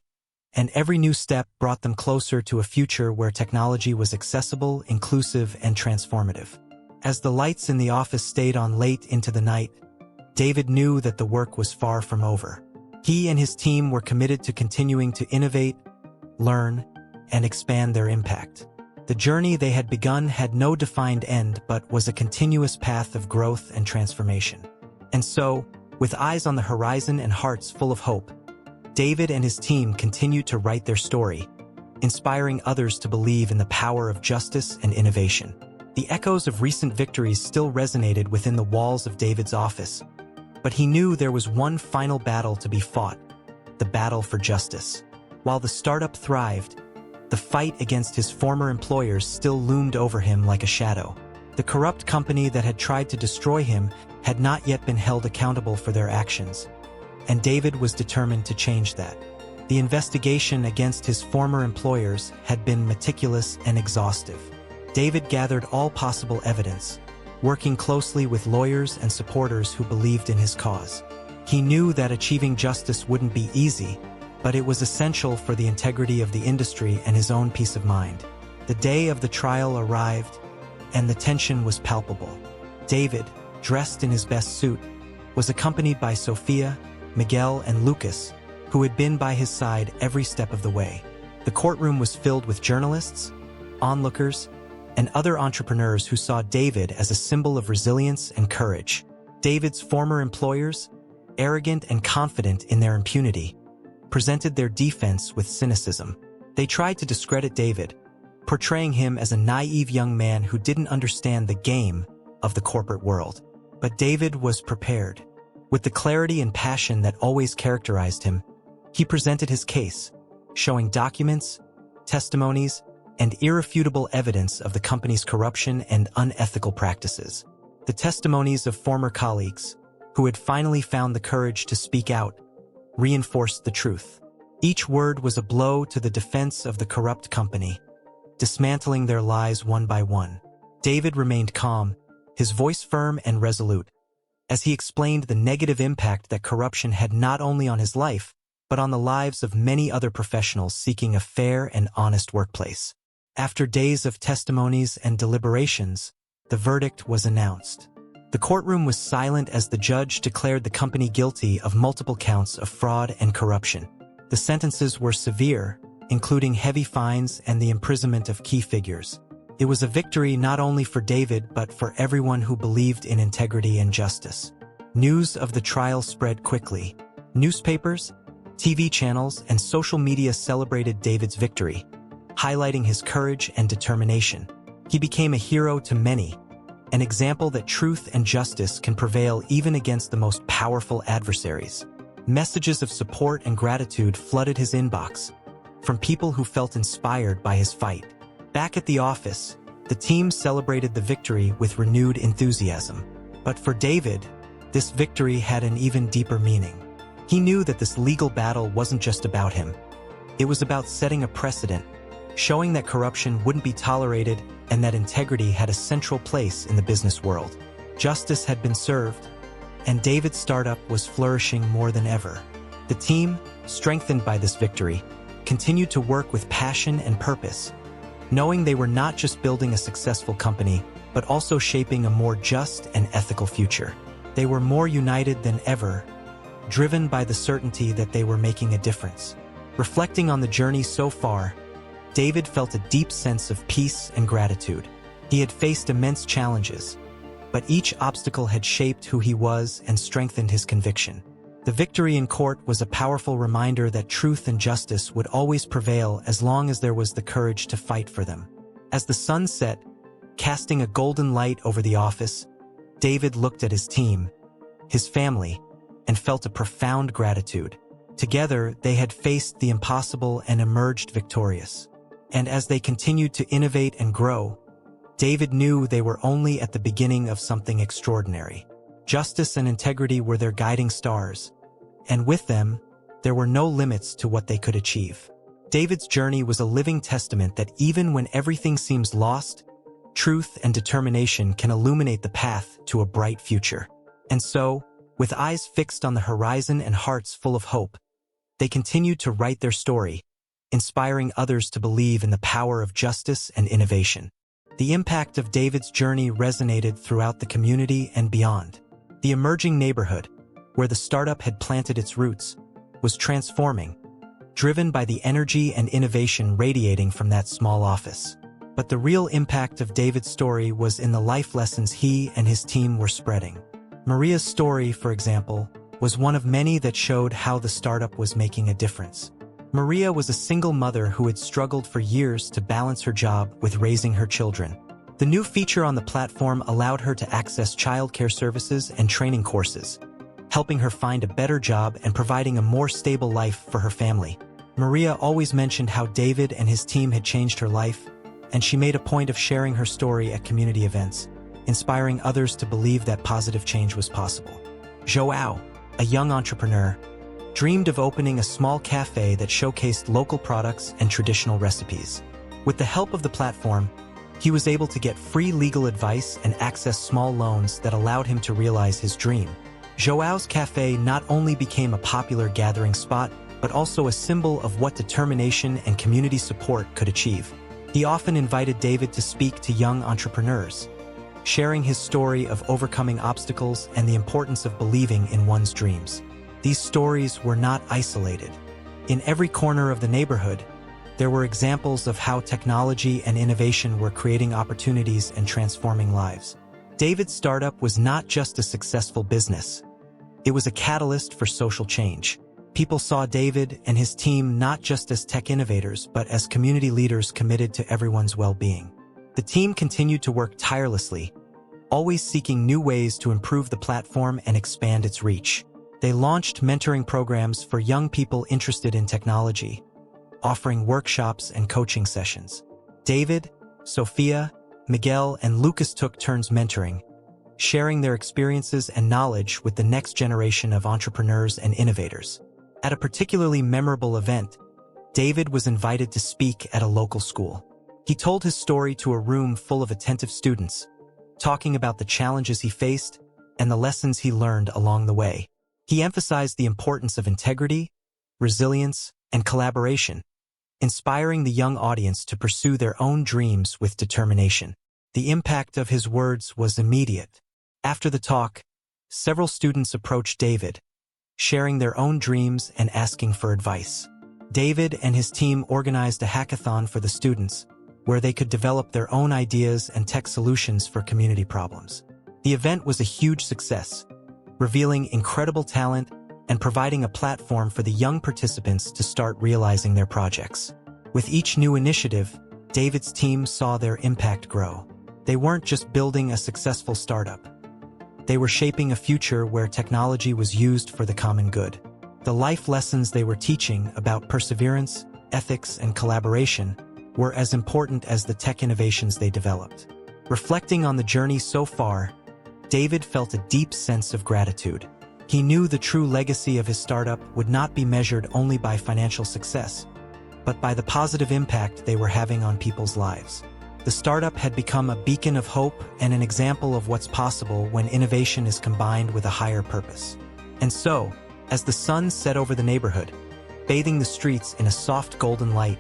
and every new step brought them closer to a future where technology was accessible, inclusive, and transformative. As the lights in the office stayed on late into the night, David knew that the work was far from over. He and his team were committed to continuing to innovate, learn, and expand their impact. The journey they had begun had no defined end but was a continuous path of growth and transformation. And so, with eyes on the horizon and hearts full of hope, David and his team continued to write their story, inspiring others to believe in the power of justice and innovation. The echoes of recent victories still resonated within the walls of David's office, but he knew there was one final battle to be fought, the battle for justice. While the startup thrived, the fight against his former employers still loomed over him like a shadow. The corrupt company that had tried to destroy him had not yet been held accountable for their actions, and David was determined to change that. The investigation against his former employers had been meticulous and exhaustive. David gathered all possible evidence, working closely with lawyers and supporters who believed in his cause. He knew that achieving justice wouldn't be easy, but it was essential for the integrity of the industry and his own peace of mind. The day of the trial arrived, and the tension was palpable. David, dressed in his best suit, was accompanied by Sophia, Miguel, and Lucas, who had been by his side every step of the way. The courtroom was filled with journalists, onlookers, and other entrepreneurs who saw David as a symbol of resilience and courage. David's former employers, arrogant and confident in their impunity, presented their defense with cynicism. They tried to discredit David, portraying him as a naive young man who didn't understand the game of the corporate world. But David was prepared. With the clarity and passion that always characterized him, he presented his case, showing documents, testimonies, and irrefutable evidence of the company's corruption and unethical practices. The testimonies of former colleagues, who had finally found the courage to speak out, reinforced the truth. Each word was a blow to the defense of the corrupt company, dismantling their lies one by one. David remained calm, his voice firm and resolute, as he explained the negative impact that corruption had not only on his life, but on the lives of many other professionals seeking a fair and honest workplace. After days of testimonies and deliberations, the verdict was announced. The courtroom was silent as the judge declared the company guilty of multiple counts of fraud and corruption. The sentences were severe, including heavy fines and the imprisonment of key figures. It was a victory not only for David but for everyone who believed in integrity and justice. News of the trial spread quickly. Newspapers, TV channels, and social media celebrated David's victory, highlighting his courage and determination. He became a hero to many, an example that truth and justice can prevail even against the most powerful adversaries. Messages of support and gratitude flooded his inbox, from people who felt inspired by his fight. Back at the office, the team celebrated the victory with renewed enthusiasm. But for David, this victory had an even deeper meaning. He knew that this legal battle wasn't just about him. It was about setting a precedent, showing that corruption wouldn't be tolerated and that integrity had a central place in the business world. Justice had been served, and David's startup was flourishing more than ever. The team, strengthened by this victory, continued to work with passion and purpose, knowing they were not just building a successful company, but also shaping a more just and ethical future. They were more united than ever, driven by the certainty that they were making a difference. Reflecting on the journey so far, David felt a deep sense of peace and gratitude. He had faced immense challenges, but each obstacle had shaped who he was and strengthened his conviction. The victory in court was a powerful reminder that truth and justice would always prevail as long as there was the courage to fight for them. As the sun set, casting a golden light over the office, David looked at his team, his family, and felt a profound gratitude. Together, they had faced the impossible and emerged victorious. And as they continued to innovate and grow, David knew they were only at the beginning of something extraordinary. Justice and integrity were their guiding stars, and with them, there were no limits to what they could achieve. David's journey was a living testament that even when everything seems lost, truth and determination can illuminate the path to a bright future. And so, with eyes fixed on the horizon and hearts full of hope, they continued to write their story, inspiring others to believe in the power of justice and innovation. The impact of David's journey resonated throughout the community and beyond. The emerging neighborhood, where the startup had planted its roots, was transforming, driven by the energy and innovation radiating from that small office. But the real impact of David's story was in the life lessons he and his team were spreading. Maria's story, for example, was one of many that showed how the startup was making a difference. Maria was a single mother who had struggled for years to balance her job with raising her children. The new feature on the platform allowed her to access childcare services and training courses, helping her find a better job and providing a more stable life for her family. Maria always mentioned how David and his team had changed her life, and she made a point of sharing her story at community events, inspiring others to believe that positive change was possible. João, a young entrepreneur, dreamed of opening a small cafe that showcased local products and traditional recipes. With the help of the platform, he was able to get free legal advice and access small loans that allowed him to realize his dream. João's cafe not only became a popular gathering spot, but also a symbol of what determination and community support could achieve. He often invited David to speak to young entrepreneurs, sharing his story of overcoming obstacles and the importance of believing in one's dreams. These stories were not isolated. In every corner of the neighborhood, there were examples of how technology and innovation were creating opportunities and transforming lives. David's startup was not just a successful business. It was a catalyst for social change. People saw David and his team not just as tech innovators, but as community leaders committed to everyone's well-being. The team continued to work tirelessly, always seeking new ways to improve the platform and expand its reach. They launched mentoring programs for young people interested in technology, offering workshops and coaching sessions. David, Sophia, Miguel, and Lucas took turns mentoring, sharing their experiences and knowledge with the next generation of entrepreneurs and innovators. At a particularly memorable event, David was invited to speak at a local school. He told his story to a room full of attentive students, talking about the challenges he faced and the lessons he learned along the way. He emphasized the importance of integrity, resilience, and collaboration, inspiring the young audience to pursue their own dreams with determination. The impact of his words was immediate. After the talk, several students approached David, sharing their own dreams and asking for advice. David and his team organized a hackathon for the students, where they could develop their own ideas and tech solutions for community problems. The event was a huge success, revealing incredible talent and providing a platform for the young participants to start realizing their projects. With each new initiative, David's team saw their impact grow. They weren't just building a successful startup. They were shaping a future where technology was used for the common good. The life lessons they were teaching about perseverance, ethics, and collaboration were as important as the tech innovations they developed. Reflecting on the journey so far, David felt a deep sense of gratitude. He knew the true legacy of his startup would not be measured only by financial success, but by the positive impact they were having on people's lives. The startup had become a beacon of hope and an example of what's possible when innovation is combined with a higher purpose. And so, as the sun set over the neighborhood, bathing the streets in a soft golden light,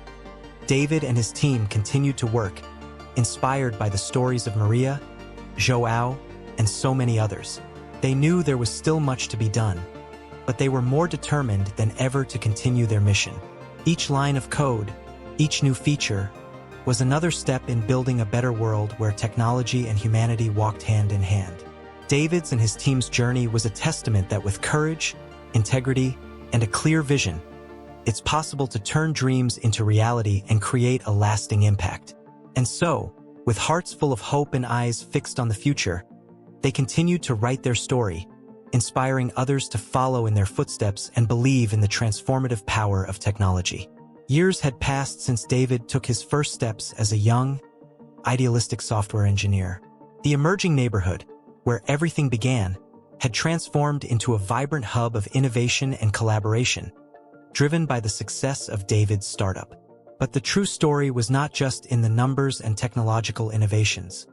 David and his team continued to work, inspired by the stories of Maria, João, and so many others. They knew there was still much to be done, but they were more determined than ever to continue their mission. Each line of code, each new feature, was another step in building a better world where technology and humanity walked hand in hand. David's and his team's journey was a testament that with courage, integrity, and a clear vision, it's possible to turn dreams into reality and create a lasting impact. And so, with hearts full of hope and eyes fixed on the future, they continued to write their story, inspiring others to follow in their footsteps and believe in the transformative power of technology. Years had passed since David took his first steps as a young, idealistic software engineer. The emerging neighborhood, where everything began, had transformed into a vibrant hub of innovation and collaboration, driven by the success of David's startup. But the true story was not just in the numbers and technological innovations.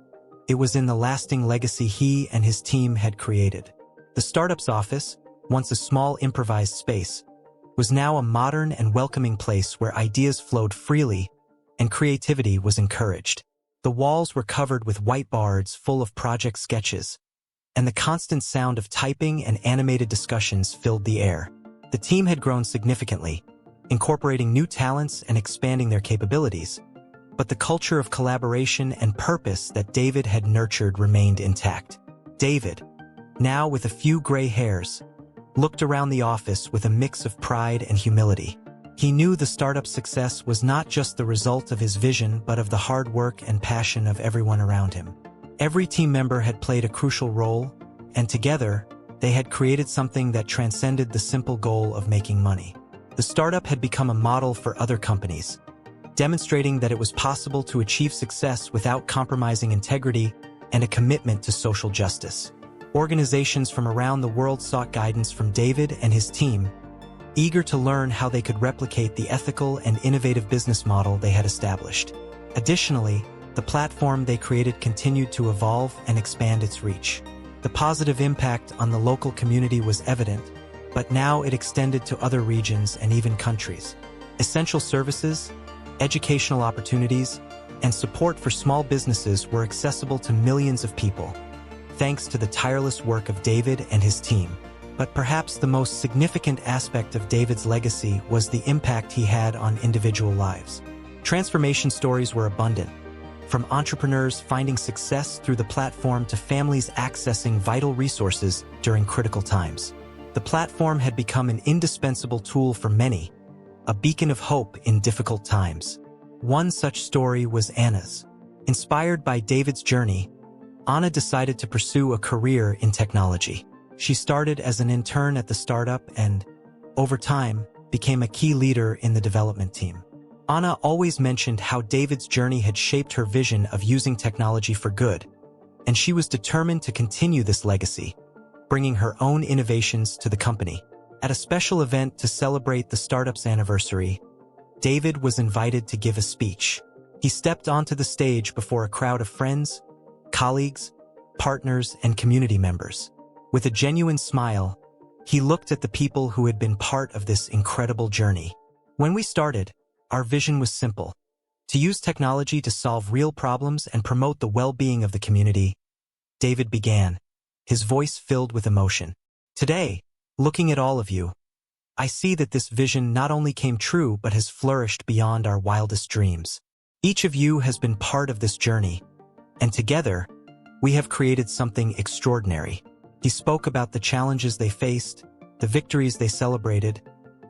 It was in the lasting legacy he and his team had created. The startup's office, once a small improvised space, was now a modern and welcoming place where ideas flowed freely and creativity was encouraged. The walls were covered with whiteboards full of project sketches, and the constant sound of typing and animated discussions filled the air. The team had grown significantly, incorporating new talents and expanding their capabilities, but the culture of collaboration and purpose that David had nurtured remained intact. David, now with a few gray hairs, looked around the office with a mix of pride and humility. He knew the startup's success was not just the result of his vision but of the hard work and passion of everyone around him. Every team member had played a crucial role, and together, they had created something that transcended the simple goal of making money. The startup had become a model for other companies, demonstrating that it was possible to achieve success without compromising integrity and a commitment to social justice. Organizations from around the world sought guidance from David and his team, eager to learn how they could replicate the ethical and innovative business model they had established. Additionally, the platform they created continued to evolve and expand its reach. The positive impact on the local community was evident, but now it extended to other regions and even countries. Essential services, educational opportunities, and support for small businesses were accessible to millions of people, thanks to the tireless work of David and his team. But perhaps the most significant aspect of David's legacy was the impact he had on individual lives. Transformation stories were abundant, from entrepreneurs finding success through the platform to families accessing vital resources during critical times. The platform had become an indispensable tool for many, a beacon of hope in difficult times. One such story was Anna's. Inspired by David's journey, Anna decided to pursue a career in technology. She started as an intern at the startup and, over time, became a key leader in the development team. Anna always mentioned how David's journey had shaped her vision of using technology for good, and she was determined to continue this legacy, bringing her own innovations to the company. At a special event to celebrate the startup's anniversary, David was invited to give a speech. He stepped onto the stage before a crowd of friends, colleagues, partners, and community members. With a genuine smile, he looked at the people who had been part of this incredible journey. When we started, our vision was simple: to use technology to solve real problems and promote the well-being of the community. David began, his voice filled with emotion. Today, looking at all of you, I see that this vision not only came true but has flourished beyond our wildest dreams. Each of you has been part of this journey, and together, we have created something extraordinary. He spoke about the challenges they faced, the victories they celebrated,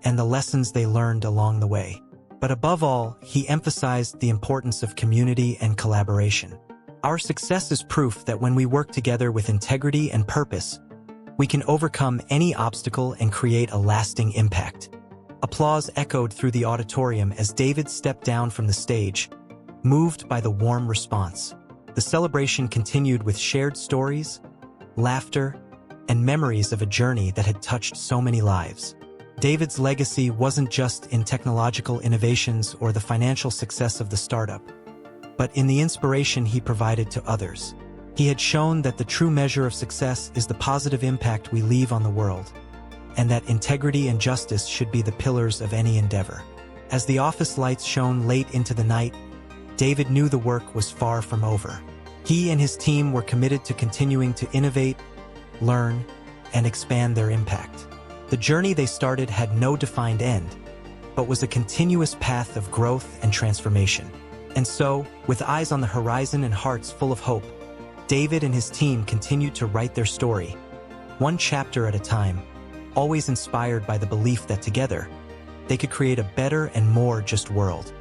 and the lessons they learned along the way. But above all, he emphasized the importance of community and collaboration. Our success is proof that when we work together with integrity and purpose, we can overcome any obstacle and create a lasting impact. Applause echoed through the auditorium as David stepped down from the stage, moved by the warm response. The celebration continued with shared stories, laughter, and memories of a journey that had touched so many lives. David's legacy wasn't just in technological innovations or the financial success of the startup, but in the inspiration he provided to others. He had shown that the true measure of success is the positive impact we leave on the world, and that integrity and justice should be the pillars of any endeavor. As the office lights shone late into the night, David knew the work was far from over. He and his team were committed to continuing to innovate, learn, and expand their impact. The journey they started had no defined end, but was a continuous path of growth and transformation. And so, with eyes on the horizon and hearts full of hope, David and his team continued to write their story, one chapter at a time, always inspired by the belief that together, they could create a better and more just world.